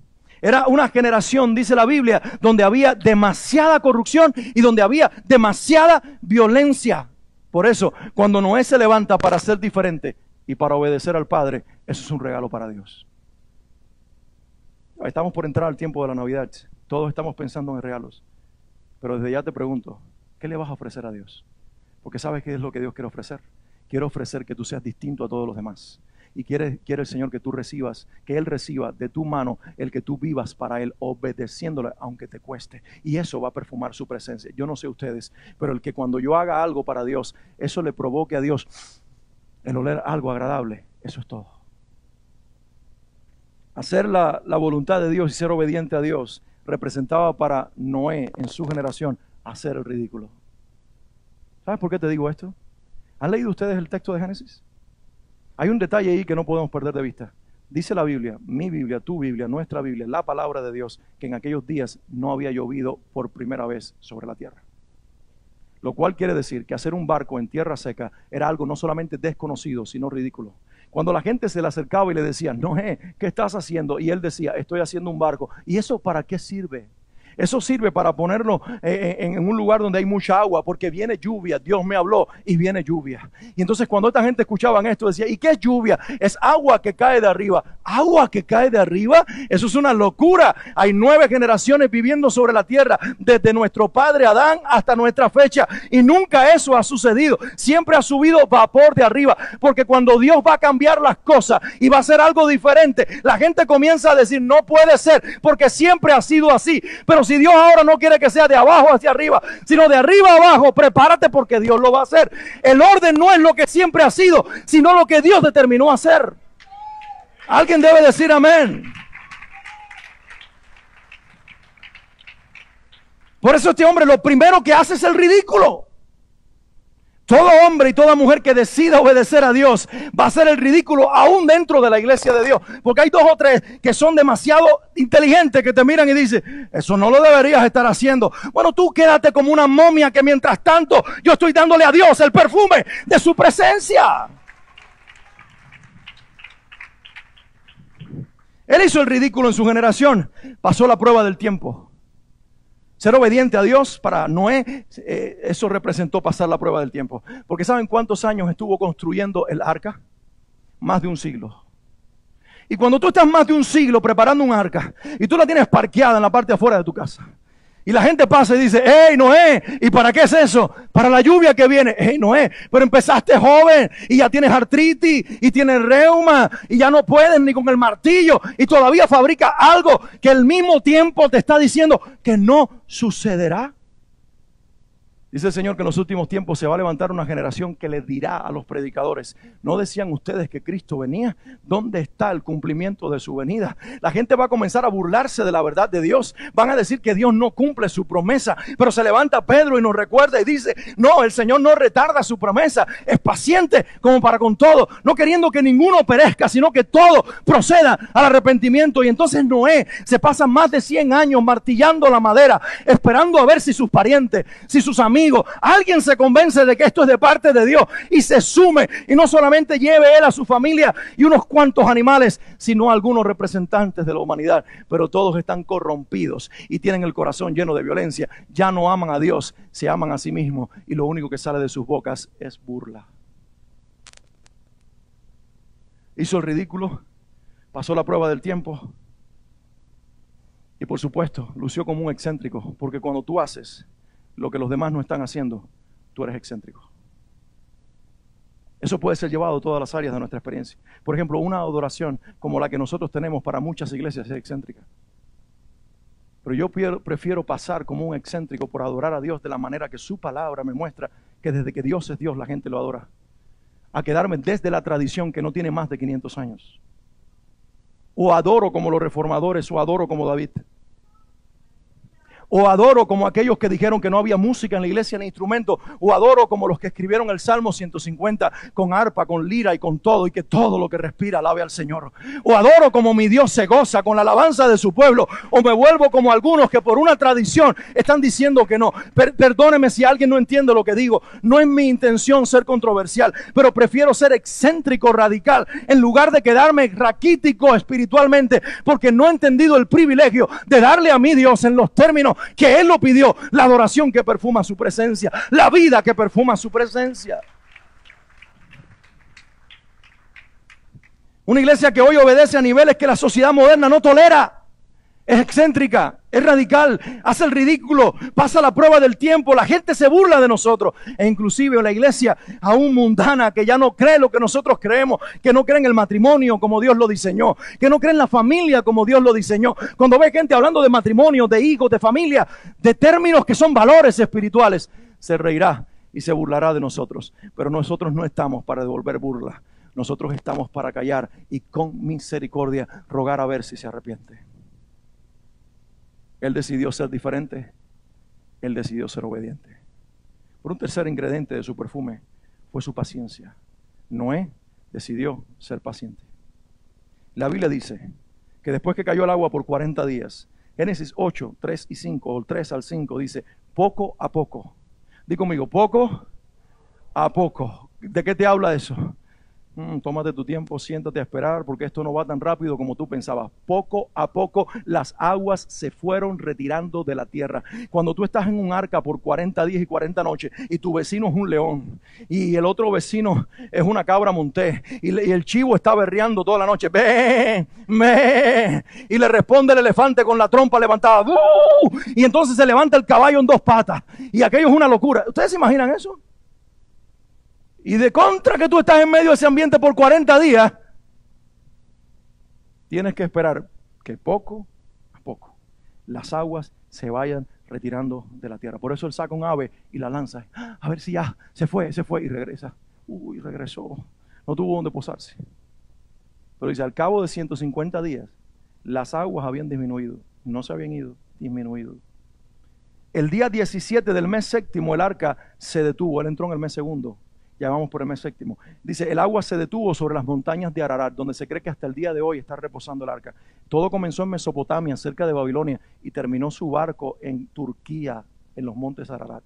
Era una generación, dice la Biblia, donde había demasiada corrupción y donde había demasiada violencia. Por eso, cuando Noé se levanta para ser diferente y para obedecer al Padre, eso es un regalo para Dios. Estamos por entrar al tiempo de la Navidad. Todos estamos pensando en regalos. Pero desde ya te pregunto, ¿qué le vas a ofrecer a Dios? Porque sabes qué es lo que Dios quiere ofrecer. Quiere ofrecer que tú seas distinto a todos los demás. Y quiere el Señor que tú recibas, que Él reciba de tu mano el que tú vivas para Él, obedeciéndole aunque te cueste. Y eso va a perfumar su presencia. Yo no sé ustedes, pero el que cuando yo haga algo para Dios, eso le provoque a Dios el oler algo agradable, eso es todo. Hacer la voluntad de Dios y ser obediente a Dios representaba para Noé en su generación hacer el ridículo. ¿Sabes por qué te digo esto? ¿Han leído ustedes el texto de Génesis? Hay un detalle ahí que no podemos perder de vista. Dice la Biblia, mi Biblia, tu Biblia, nuestra Biblia, la palabra de Dios, que en aquellos días no había llovido por primera vez sobre la tierra. Lo cual quiere decir que hacer un barco en tierra seca era algo no solamente desconocido, sino ridículo. Cuando la gente se le acercaba y le decía, Noé, ¿qué estás haciendo? Y él decía, estoy haciendo un barco. ¿Y eso para qué sirve? Eso sirve para ponerlo en un lugar donde hay mucha agua, porque viene lluvia. Dios me habló y viene lluvia. Y entonces cuando esta gente escuchaba esto, decía, ¿y qué es lluvia? Es agua que cae de arriba. ¿Agua que cae de arriba? Eso es una locura. Hay 9 generaciones viviendo sobre la tierra, desde nuestro padre Adán hasta nuestra fecha. Y nunca eso ha sucedido. Siempre ha subido vapor de arriba. Porque cuando Dios va a cambiar las cosas y va a hacer algo diferente, la gente comienza a decir, no puede ser, porque siempre ha sido así. Pero si Dios ahora no quiere que sea de abajo hacia arriba, sino de arriba a abajo, prepárate porque Dios lo va a hacer. El orden no es lo que siempre ha sido, sino lo que Dios determinó hacer. Alguien debe decir amén. Por eso este hombre lo primero que hace es el ridículo. Todo hombre y toda mujer que decida obedecer a Dios va a hacer el ridículo aún dentro de la iglesia de Dios. Porque hay 2 o 3 que son demasiado inteligentes que te miran y dicen, eso no lo deberías estar haciendo. Bueno, tú quédate como una momia que mientras tanto yo estoy dándole a Dios el perfume de su presencia. Él hizo el ridículo en su generación. Pasó la prueba del tiempo. Ser obediente a Dios para Noé, eso representó pasar la prueba del tiempo. Porque ¿saben cuántos años estuvo construyendo el arca? Más de un siglo. Y cuando tú estás más de un siglo preparando un arca y tú la tienes parqueada en la parte de afuera de tu casa, y la gente pasa y dice, hey Noé, ¿y para qué es eso? Para la lluvia que viene. Hey Noé, pero empezaste joven y ya tienes artritis y tienes reuma y ya no puedes ni con el martillo y todavía fabrica algo que al mismo tiempo te está diciendo que no sucederá. Dice el Señor que en los últimos tiempos se va a levantar una generación que le dirá a los predicadores, ¿no decían ustedes que Cristo venía? ¿Dónde está el cumplimiento de su venida? La gente va a comenzar a burlarse de la verdad de Dios. Van a decir que Dios no cumple su promesa. Pero se levanta Pedro y nos recuerda y dice, no, el Señor no retarda su promesa. Es paciente como para con todo, no queriendo que ninguno perezca, sino que todo proceda al arrepentimiento. Y entonces Noé se pasa más de 100 años martillando la madera, esperando a ver si sus parientes, si sus amigos, alguien se convence de que esto es de parte de Dios y se sume y no solamente lleve él a su familia y unos cuantos animales, sino algunos representantes de la humanidad. Pero todos están corrompidos y tienen el corazón lleno de violencia. Ya no aman a Dios, se aman a sí mismos y lo único que sale de sus bocas es burla. Hizo el ridículo, pasó la prueba del tiempo y por supuesto lució como un excéntrico, porque cuando tú haces lo que los demás no están haciendo, tú eres excéntrico. Eso puede ser llevado a todas las áreas de nuestra experiencia. Por ejemplo, una adoración como la que nosotros tenemos para muchas iglesias es excéntrica. Pero yo prefiero pasar como un excéntrico por adorar a Dios de la manera que su palabra me muestra que desde que Dios es Dios la gente lo adora, a quedarme desde la tradición que no tiene más de 500 años. O adoro como los reformadores, o adoro como David. O adoro como aquellos que dijeron que no había música en la iglesia ni instrumento. O adoro como los que escribieron el Salmo 150 con arpa, con lira y con todo, y que todo lo que respira alabe al Señor. O adoro como mi Dios se goza con la alabanza de su pueblo. O me vuelvo como algunos que por una tradición están diciendo que no. Perdóneme si alguien no entiende lo que digo. No es mi intención ser controversial, pero prefiero ser excéntrico, radical, en lugar de quedarme raquítico espiritualmente, porque no he entendido el privilegio de darle a mi Dios en los términos que Él lo pidió, la adoración que perfuma su presencia, la vida que perfuma su presencia. Una iglesia que hoy obedece a niveles que la sociedad moderna no tolera. Es excéntrica, es radical, hace el ridículo, pasa la prueba del tiempo, la gente se burla de nosotros. E inclusive la iglesia aún mundana que ya no cree lo que nosotros creemos, que no cree en el matrimonio como Dios lo diseñó, que no cree en la familia como Dios lo diseñó. Cuando ve gente hablando de matrimonio, de hijos, de familia, de términos que son valores espirituales, se reirá y se burlará de nosotros. Pero nosotros no estamos para devolver burla, nosotros estamos para callar y con misericordia rogar a ver si se arrepiente. Él decidió ser diferente. Él decidió ser obediente. Por un tercer ingrediente de su perfume fue su paciencia. Noé decidió ser paciente. La Biblia dice que después que cayó el agua por 40 días, Génesis 8, 3 y 5, o 3 al 5, dice, poco a poco. Di conmigo, poco a poco. ¿De qué te habla eso? Tómate tu tiempo, siéntate a esperar, porque esto no va tan rápido como tú pensabas. Poco a poco las aguas se fueron retirando de la tierra. Cuando tú estás en un arca por 40 días y 40 noches y tu vecino es un león y el otro vecino es una cabra montés y el chivo está berreando toda la noche, ¡ve! ¡Ve! Y le responde el elefante con la trompa levantada, ¡uh! Y entonces se levanta el caballo en dos patas y aquello es una locura. ¿Ustedes se imaginan eso? Y de contra que tú estás en medio de ese ambiente por 40 días, tienes que esperar que poco a poco las aguas se vayan retirando de la tierra. Por eso él saca un ave y la lanza. A ver si ya se fue y regresa. Uy, regresó. No tuvo donde posarse. Pero dice, al cabo de 150 días, las aguas habían disminuido. No se habían ido, disminuido. El día 17 del mes séptimo, el arca se detuvo. Él entró en el mes segundo. Ya vamos por el mes séptimo. Dice, el agua se detuvo sobre las montañas de Ararat, donde se cree que hasta el día de hoy está reposando el arca. Todo comenzó en Mesopotamia, cerca de Babilonia, y terminó su barco en Turquía, en los montes Ararat.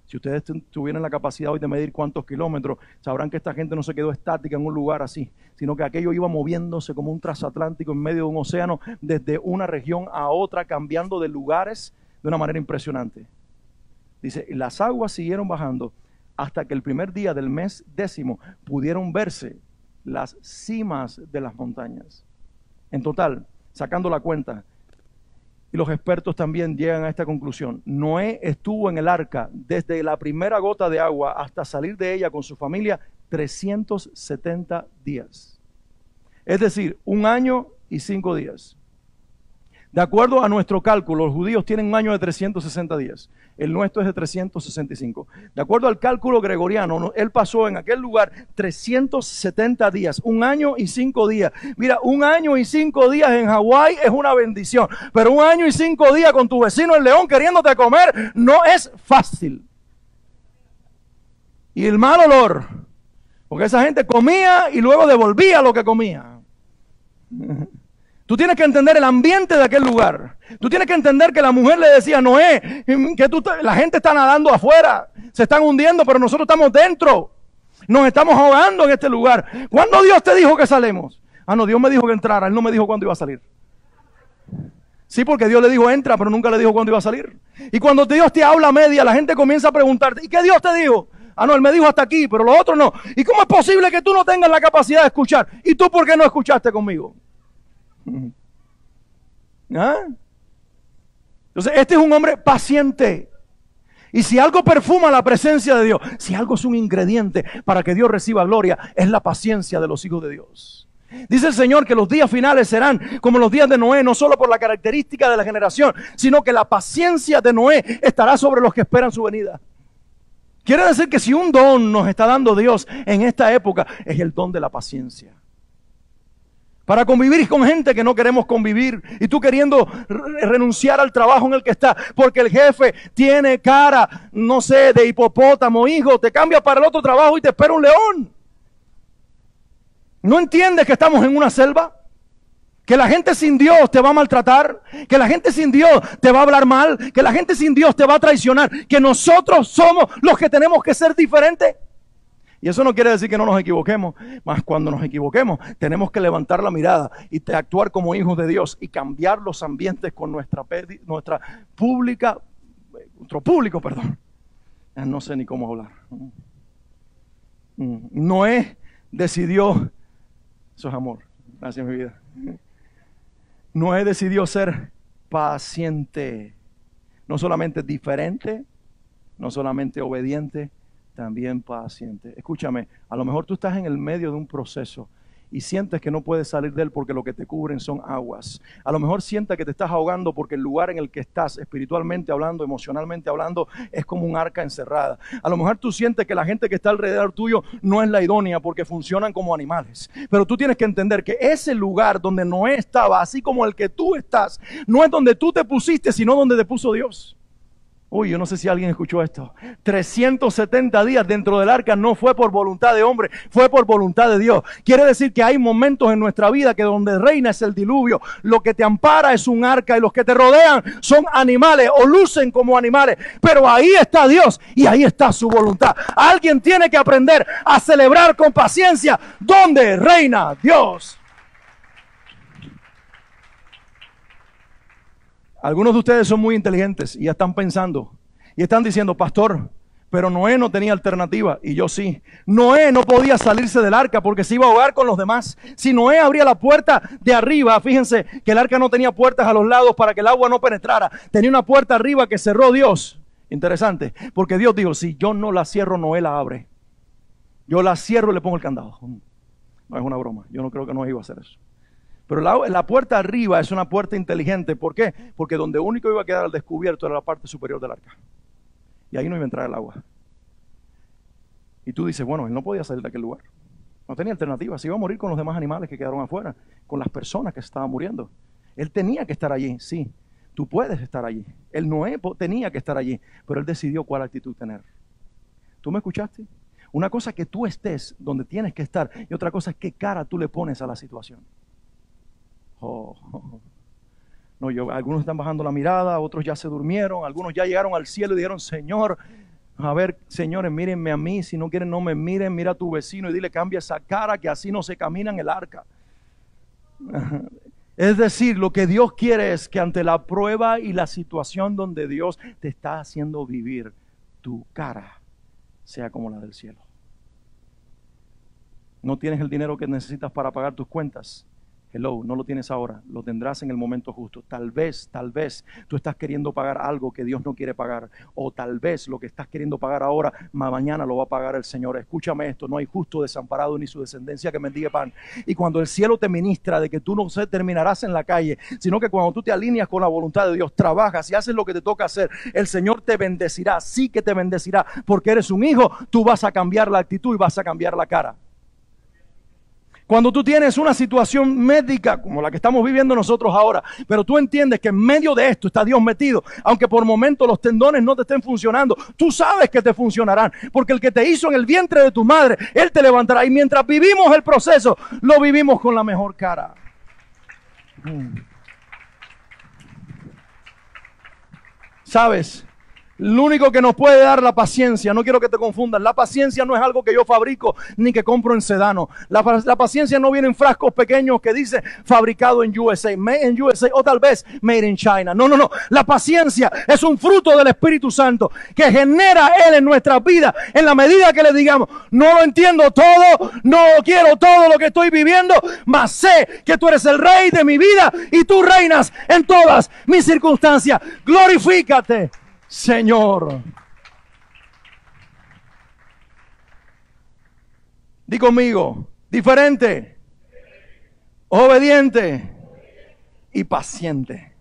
Si ustedes tuvieran la capacidad hoy de medir cuántos kilómetros, sabrán que esta gente no se quedó estática en un lugar así, sino que aquello iba moviéndose como un transatlántico en medio de un océano, desde una región a otra, cambiando de lugares de una manera impresionante. Dice, las aguas siguieron bajando, hasta que el primer día del mes décimo pudieron verse las cimas de las montañas. En total, sacando la cuenta, y los expertos también llegan a esta conclusión, Noé estuvo en el arca desde la primera gota de agua hasta salir de ella con su familia 370 días. Es decir, 1 año y 5 días. De acuerdo a nuestro cálculo, los judíos tienen un año de 360 días. El nuestro es de 365. De acuerdo al cálculo gregoriano, él pasó en aquel lugar 370 días, 1 año y 5 días. Mira, 1 año y 5 días en Hawái es una bendición, pero 1 año y 5 días con tu vecino el león queriéndote comer no es fácil. Y el mal olor, porque esa gente comía y luego devolvía lo que comía. Tú tienes que entender el ambiente de aquel lugar. Tú tienes que entender que la mujer le decía a Noé, que la gente está nadando afuera, se están hundiendo, pero nosotros estamos dentro. Nos estamos ahogando en este lugar. ¿Cuándo Dios te dijo que salemos? No, Dios me dijo que entrara, Él no me dijo cuándo iba a salir. Sí, porque Dios le dijo entra, pero nunca le dijo cuándo iba a salir. Y cuando Dios te habla a media, la gente comienza a preguntarte, ¿y qué Dios te dijo? No, Él me dijo hasta aquí, pero los otros no. ¿Y cómo es posible que tú no tengas la capacidad de escuchar? ¿Y tú por qué no escuchaste conmigo? Entonces este es un hombre paciente, y si algo perfuma la presencia de Dios, si algo es un ingrediente para que Dios reciba gloria, es la paciencia de los hijos de Dios. Dice el Señor que los días finales serán como los días de Noé, no solo por la característica de la generación, sino que la paciencia de Noé estará sobre los que esperan su venida. Quiere decir que si un don nos está dando Dios en esta época, es el don de la paciencia. Para convivir con gente que no queremos convivir. Y tú queriendo renunciar al trabajo en el que estás. Porque el jefe tiene cara, no sé, de hipopótamo. Hijo, te cambia para el otro trabajo y te espera un león. ¿No entiendes que estamos en una selva? Que la gente sin Dios te va a maltratar. Que la gente sin Dios te va a hablar mal. Que la gente sin Dios te va a traicionar. Que nosotros somos los que tenemos que ser diferentes. Y eso no quiere decir que no nos equivoquemos, mas cuando nos equivoquemos tenemos que levantar la mirada y actuar como hijos de Dios y cambiar los ambientes con nuestro público. No sé ni cómo hablar. Noé decidió, eso es amor, gracias mi vida. Noé decidió ser paciente, no solamente diferente, no solamente obediente, también paciente. Escúchame, a lo mejor tú estás en el medio de un proceso y sientes que no puedes salir de él porque lo que te cubren son aguas. A lo mejor sientes que te estás ahogando porque el lugar en el que estás, espiritualmente hablando, emocionalmente hablando, es como un arca encerrada. A lo mejor tú sientes que la gente que está alrededor tuyo no es la idónea porque funcionan como animales. Pero tú tienes que entender que ese lugar donde Noé estaba, así como el que tú estás, no es donde tú te pusiste, sino donde te puso Dios. Uy, yo no sé si alguien escuchó esto. 370 días dentro del arca no fue por voluntad de hombre, fue por voluntad de Dios. Quiere decir que hay momentos en nuestra vida que donde reina es el diluvio. Lo que te ampara es un arca y los que te rodean son animales o lucen como animales. Pero ahí está Dios y ahí está su voluntad. Alguien tiene que aprender a celebrar con paciencia donde reina Dios. Algunos de ustedes son muy inteligentes y ya están pensando y están diciendo, pastor, pero Noé no tenía alternativa y yo sí. Noé no podía salirse del arca porque se iba a ahogar con los demás. Si Noé abría la puerta de arriba, fíjense que el arca no tenía puertas a los lados para que el agua no penetrara. Tenía una puerta arriba que cerró Dios. Interesante, porque Dios dijo, si yo no la cierro, Noé la abre. Yo la cierro y le pongo el candado. No es una broma, yo no creo que Noé iba a hacer eso. Pero la puerta arriba es una puerta inteligente. ¿Por qué? Porque donde único iba a quedar al descubierto era la parte superior del arca. Y ahí no iba a entrar el agua. Y tú dices, bueno, él no podía salir de aquel lugar. No tenía alternativa. Se iba a morir con los demás animales que quedaron afuera, con las personas que estaban muriendo. Él tenía que estar allí, sí. Tú puedes estar allí. El Noé tenía que estar allí, pero él decidió cuál actitud tener. ¿Tú me escuchaste? Una cosa es que tú estés donde tienes que estar y otra cosa es qué cara tú le pones a la situación. No, algunos están bajando la mirada, otros ya se durmieron, algunos ya llegaron al cielo y dijeron, Señor, a ver, señores, mírenme a mí, si no quieren no me miren, mira a tu vecino y dile cambia esa cara que así no se camina en el arca. Es decir, lo que Dios quiere es que ante la prueba y la situación donde Dios te está haciendo vivir, tu cara sea como la del cielo. No tienes el dinero que necesitas para pagar tus cuentas. Hello, no lo tienes ahora, lo tendrás en el momento justo. Tal vez tú estás queriendo pagar algo que Dios no quiere pagar. O tal vez lo que estás queriendo pagar ahora, mañana lo va a pagar el Señor. Escúchame esto, no hay justo desamparado ni su descendencia que mendigue pan. Y cuando el cielo te ministra de que tú no terminarás en la calle, sino que cuando tú te alineas con la voluntad de Dios, trabajas y haces lo que te toca hacer, el Señor te bendecirá, sí que te bendecirá, porque eres un hijo, tú vas a cambiar la actitud y vas a cambiar la cara. Cuando tú tienes una situación médica como la que estamos viviendo nosotros ahora, pero tú entiendes que en medio de esto está Dios metido, aunque por momentos los tendones no te estén funcionando, tú sabes que te funcionarán, porque el que te hizo en el vientre de tu madre, Él te levantará. Y mientras vivimos el proceso, lo vivimos con la mejor cara. ¿Sabes? Lo único que nos puede dar la paciencia, no quiero que te confundas, la paciencia no es algo que yo fabrico ni que compro en Sedano. La paciencia no viene en frascos pequeños que dice fabricado en USA, made in USA o tal vez made in China. No. La paciencia es un fruto del Espíritu Santo que genera Él en nuestras vidas en la medida que le digamos, no lo entiendo todo, no quiero todo lo que estoy viviendo, mas sé que tú eres el Rey de mi vida y tú reinas en todas mis circunstancias. Glorifícate, Señor. Di conmigo, diferente, obediente y paciente.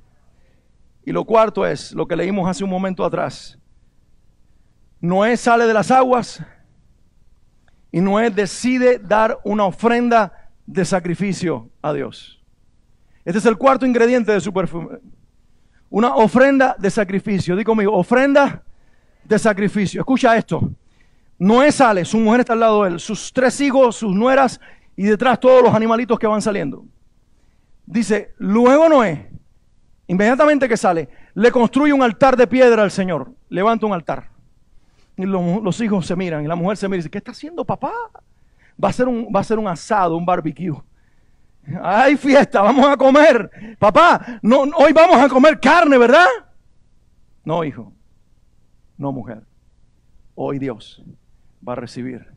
Y lo cuarto es lo que leímos hace un momento atrás. Noé sale de las aguas y Noé decide dar una ofrenda de sacrificio a Dios. Este es el cuarto ingrediente de su perfume. Una ofrenda de sacrificio. Di conmigo, ofrenda de sacrificio. Escucha esto. Noé sale, su mujer está al lado de él, sus 3 hijos, sus nueras y detrás todos los animalitos que van saliendo. Dice, luego Noé, inmediatamente que sale, le construye un altar de piedra al Señor. Levanta un altar. Y los hijos se miran y la mujer se mira y dice, ¿qué está haciendo papá? Va a ser un asado, un barbecue. Hay fiesta, vamos a comer. Papá, no, hoy vamos a comer carne, ¿verdad? No, hijo. No, mujer. Hoy Dios va a recibir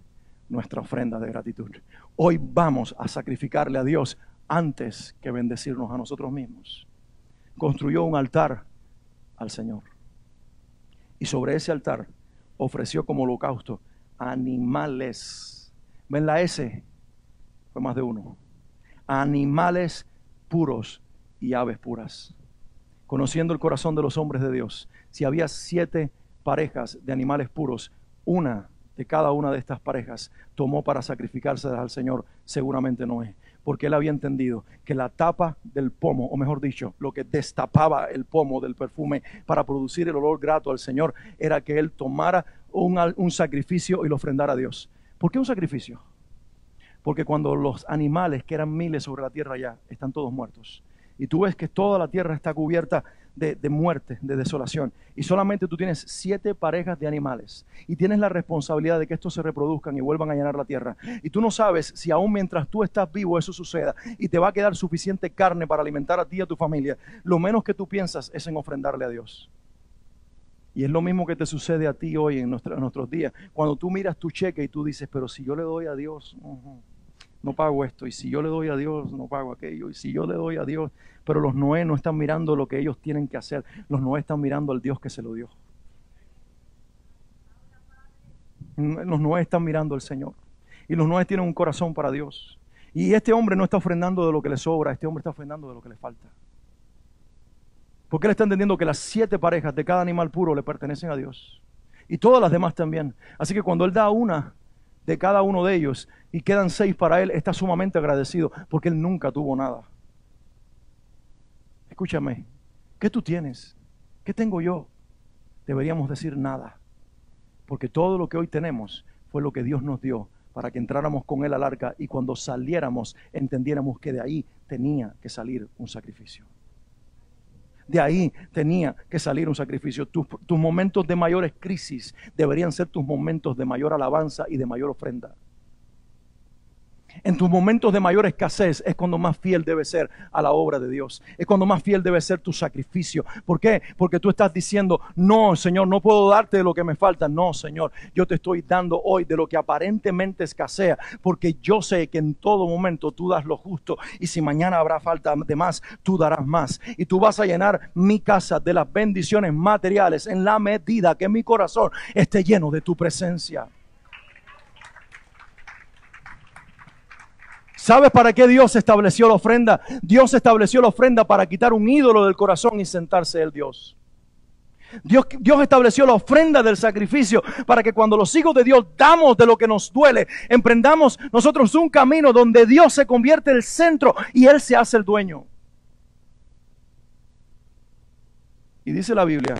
nuestra ofrenda de gratitud. Hoy vamos a sacrificarle a Dios antes que bendecirnos a nosotros mismos. Construyó un altar al Señor. Y sobre ese altar ofreció como holocausto animales. ¿Ven la S? Fue más de uno. Animales puros y aves puras. Conociendo el corazón de los hombres de Dios, si había 7 parejas de animales puros, una de cada una de estas parejas tomó para sacrificárselas al Señor, seguramente Noé, porque él había entendido que la tapa del pomo, o mejor dicho, lo que destapaba el pomo del perfume para producir el olor grato al Señor, era que él tomara un sacrificio y lo ofrendara a Dios. ¿Por qué un sacrificio? Porque cuando los animales, que eran miles sobre la tierra ya, están todos muertos, y tú ves que toda la tierra está cubierta de muerte, de desolación, y solamente tú tienes 7 parejas de animales, y tienes la responsabilidad de que estos se reproduzcan y vuelvan a llenar la tierra, y tú no sabes si aún mientras tú estás vivo eso suceda, y te va a quedar suficiente carne para alimentar a ti y a tu familia. Lo menos que tú piensas es en ofrendarle a Dios. Y es lo mismo que te sucede a ti hoy en nuestros días, cuando tú miras tu cheque y tú dices, pero si yo le doy a Dios, no pago esto, y si yo le doy a Dios, no pago aquello, y si yo le doy a Dios. Pero los Noé no están mirando lo que ellos tienen que hacer, los Noé están mirando al Dios que se lo dio. Los Noé están mirando al Señor, y los Noé tienen un corazón para Dios. Y este hombre no está ofrendando de lo que le sobra, este hombre está ofrendando de lo que le falta. Porque él está entendiendo que las 7 parejas de cada animal puro le pertenecen a Dios, y todas las demás también. Así que cuando él da una de cada uno de ellos y quedan 6 para él, está sumamente agradecido porque él nunca tuvo nada. Escúchame, ¿qué tú tienes? ¿Qué tengo yo? Deberíamos decir nada, porque todo lo que hoy tenemos fue lo que Dios nos dio para que entráramos con él al arca, y cuando saliéramos entendiéramos que de ahí tenía que salir un sacrificio. De ahí tenía que salir un sacrificio. Tus momentos de mayores crisis deberían ser tus momentos de mayor alabanza y de mayor ofrenda. En tus momentos de mayor escasez es cuando más fiel debe ser a la obra de Dios. Es cuando más fiel debe ser tu sacrificio. ¿Por qué? Porque tú estás diciendo, no, Señor, no puedo darte de lo que me falta. No, Señor, yo te estoy dando hoy de lo que aparentemente escasea, porque yo sé que en todo momento tú das lo justo, y si mañana habrá falta de más, tú darás más. Y tú vas a llenar mi casa de las bendiciones materiales en la medida que mi corazón esté lleno de tu presencia. ¿Sabes para qué Dios estableció la ofrenda? Dios estableció la ofrenda para quitar un ídolo del corazón y sentarse el Dios. Dios estableció la ofrenda del sacrificio para que cuando los hijos de Dios damos de lo que nos duele, emprendamos nosotros un camino donde Dios se convierte en el centro y Él se hace el dueño. Y dice la Biblia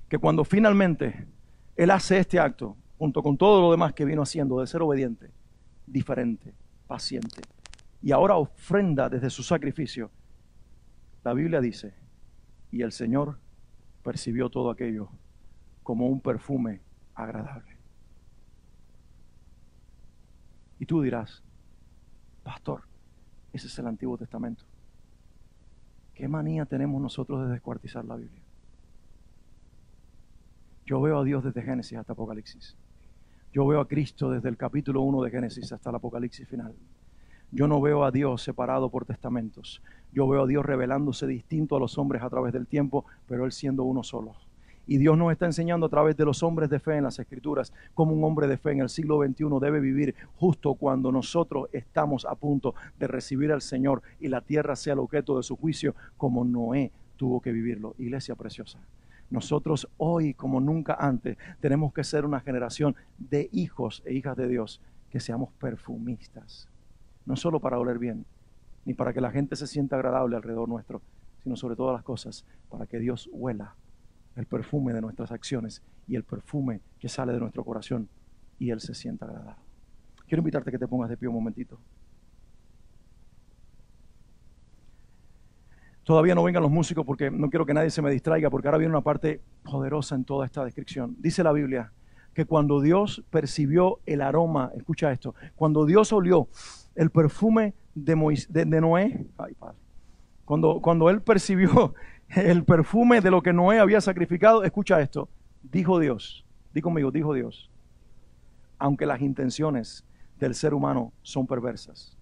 que cuando finalmente Él hace este acto, junto con todo lo demás que vino haciendo, de ser obediente, diferente, paciente, y ahora ofrenda desde su sacrificio, la Biblia dice, y el Señor percibió todo aquello como un perfume agradable. Y tú dirás, pastor, ese es el Antiguo Testamento. ¿Qué manía tenemos nosotros de descuartizar la Biblia? Yo veo a Dios desde Génesis hasta Apocalipsis. Yo veo a Cristo desde el capítulo 1 de Génesis hasta el Apocalipsis final. Yo no veo a Dios separado por testamentos. Yo veo a Dios revelándose distinto a los hombres a través del tiempo, pero Él siendo uno solo. Y Dios nos está enseñando a través de los hombres de fe en las Escrituras cómo un hombre de fe en el siglo XXI debe vivir justo cuando nosotros estamos a punto de recibir al Señor y la tierra sea el objeto de su juicio, como Noé tuvo que vivirlo. Iglesia preciosa, Nosotros hoy, como nunca antes, tenemos que ser una generación de hijos e hijas de Dios, que seamos perfumistas. No solo para oler bien, ni para que la gente se sienta agradable alrededor nuestro, sino sobre todas las cosas, para que Dios huela el perfume de nuestras acciones y el perfume que sale de nuestro corazón y Él se sienta agradable. Quiero invitarte a que te pongas de pie un momentito. Todavía no vengan los músicos porque no quiero que nadie se me distraiga, porque ahora viene una parte poderosa en toda esta descripción. Dice la Biblia que cuando Dios percibió el aroma, escucha esto, cuando Dios olió el perfume de Noé, ay, padre, cuando Él percibió el perfume de lo que Noé había sacrificado, escucha esto, dijo Dios, di conmigo, dijo Dios, aunque las intenciones del ser humano son perversas,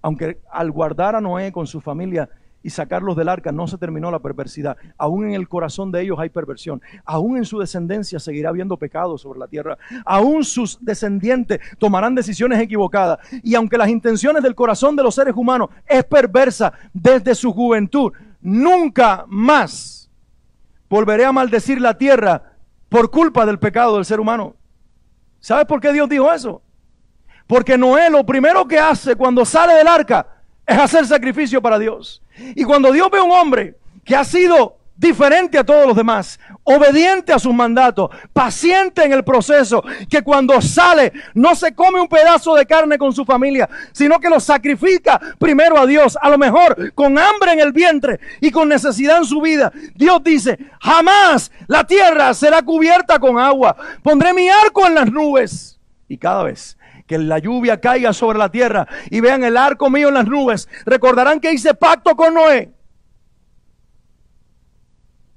aunque al guardar a Noé con su familia y sacarlos del arca no se terminó la perversidad, aún en el corazón de ellos hay perversión, aún en su descendencia seguirá habiendo pecado sobre la tierra, aún sus descendientes tomarán decisiones equivocadas, y aunque las intenciones del corazón de los seres humanos es perversa desde su juventud, nunca más volveré a maldecir la tierra por culpa del pecado del ser humano. ¿Sabes por qué Dios dijo eso? Porque Noé lo primero que hace cuando sale del arca es hacer sacrificio para Dios. Y cuando Dios ve a un hombre que ha sido diferente a todos los demás, obediente a sus mandatos, paciente en el proceso, que cuando sale no se come un pedazo de carne con su familia, sino que lo sacrifica primero a Dios, a lo mejor con hambre en el vientre y con necesidad en su vida, Dios dice, jamás la tierra será cubierta con agua, pondré mi arco en las nubes. Y cada vez que la lluvia caiga sobre la tierra y vean el arco mío en las nubes, recordarán que hice pacto con Noé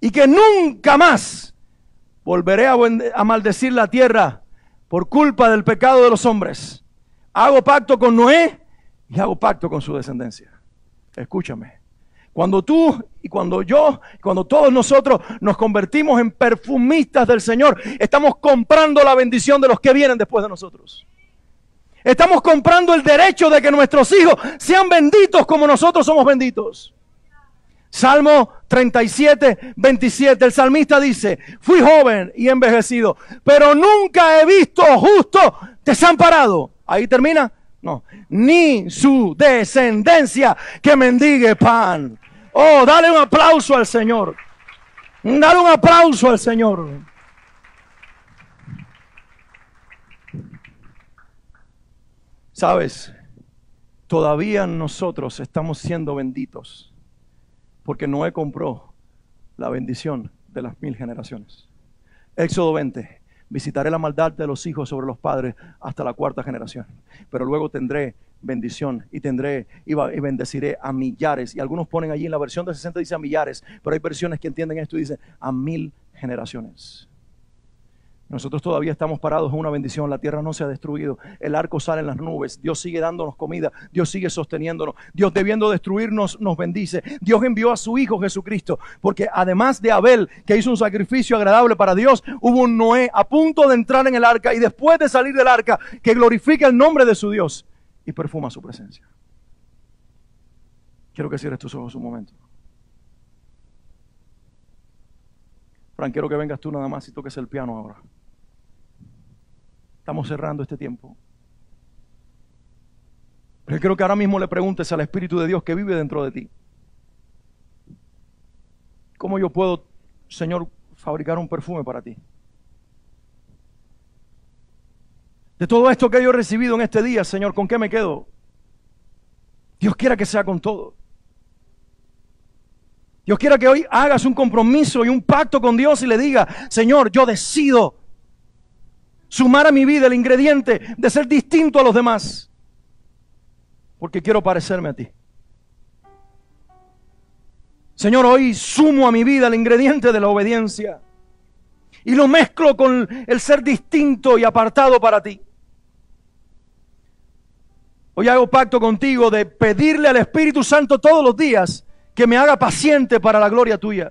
y que nunca más volveré a maldecir la tierra por culpa del pecado de los hombres. Hago pacto con Noé y hago pacto con su descendencia. Escúchame, cuando tú y cuando yo, cuando todos nosotros nos convertimos en perfumistas del Señor, estamos comprando la bendición de los que vienen después de nosotros. Estamos comprando el derecho de que nuestros hijos sean benditos como nosotros somos benditos. Salmo 37, 27, el salmista dice, fui joven y envejecido, pero nunca he visto justo desamparado. Ahí termina. No, ni su descendencia que mendigue pan. Oh, dale un aplauso al Señor. Dale un aplauso al Señor. Sabes, todavía nosotros estamos siendo benditos porque Noé compró la bendición de las 1000 generaciones. Éxodo 20, visitaré la maldad de los hijos sobre los padres hasta la 4ª generación, pero luego tendré bendición y bendeciré a millares. Y algunos ponen allí en la versión de 60 dice a millares, pero hay versiones que entienden esto y dicen a 1000 generaciones. Nosotros todavía estamos parados en una bendición. La tierra no se ha destruido. El arco sale en las nubes. Dios sigue dándonos comida. Dios sigue sosteniéndonos. Dios, debiendo destruirnos, nos bendice. Dios envió a su Hijo Jesucristo. Porque además de Abel, que hizo un sacrificio agradable para Dios, hubo un Noé a punto de entrar en el arca y después de salir del arca, que glorifica el nombre de su Dios y perfuma su presencia. Quiero que cierres tus ojos un momento. Fran, quiero que vengas tú nada más y toques el piano ahora. Estamos cerrando este tiempo. Pero yo quiero que ahora mismo le preguntes al Espíritu de Dios que vive dentro de ti. ¿Cómo yo puedo, Señor, fabricar un perfume para ti? De todo esto que yo he recibido en este día, Señor, ¿con qué me quedo? Dios quiera que sea con todo. Dios quiera que hoy hagas un compromiso y un pacto con Dios y le diga, Señor, yo decido sumar a mi vida el ingrediente de ser distinto a los demás, porque quiero parecerme a ti. Señor, hoy sumo a mi vida el ingrediente de la obediencia y lo mezclo con el ser distinto y apartado para ti. Hoy hago pacto contigo de pedirle al Espíritu Santo todos los días que me haga paciente para la gloria tuya.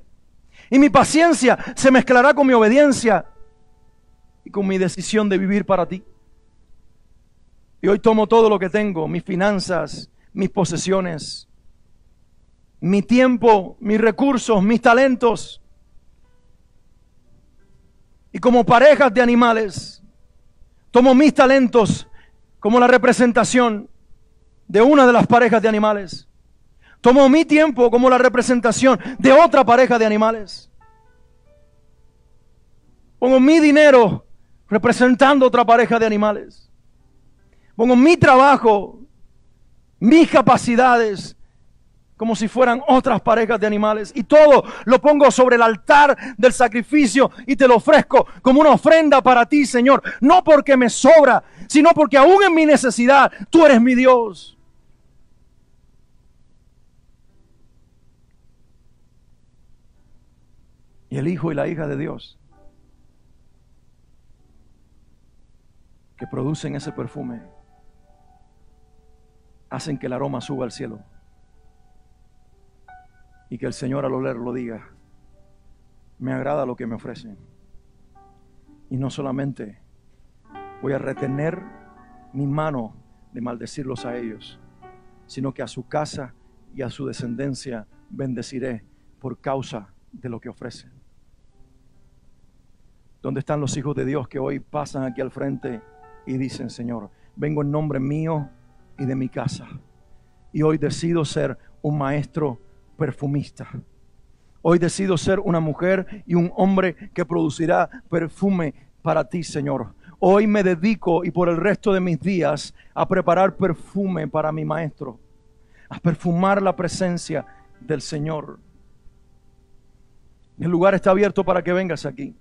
Y mi paciencia se mezclará con mi obediencia y con mi decisión de vivir para ti. Y hoy tomo todo lo que tengo, mis finanzas, mis posesiones, mi tiempo, mis recursos, mis talentos, Y como parejas de animales, tomo mis talentos como la representación de una de las parejas de animales. Tomo mi tiempo como la representación de otra pareja de animales. Pongo mi dinero representando otra pareja de animales. Pongo mi trabajo, mis capacidades, como si fueran otras parejas de animales. Y todo lo pongo sobre el altar del sacrificio y te lo ofrezco como una ofrenda para ti, Señor. No porque me sobra, sino porque aún en mi necesidad, tú eres mi Dios. Y el hijo y la hija de Dios que producen ese perfume hacen que el aroma suba al cielo y que el Señor al olerlo diga: me agrada lo que me ofrecen. Y no solamente voy a retener mi mano de maldecirlos a ellos, sino que a su casa y a su descendencia bendeciré por causa de lo que ofrecen. ¿Dónde están los hijos de Dios que hoy pasan aquí al frente y dicen: Señor, vengo en nombre mío y de mi casa, y hoy decido ser un maestro perfumista? Hoy decido ser una mujer y un hombre que producirá perfume para ti, Señor. Hoy me dedico y por el resto de mis días a preparar perfume para mi maestro, a perfumar la presencia del Señor. El lugar está abierto para que vengas aquí.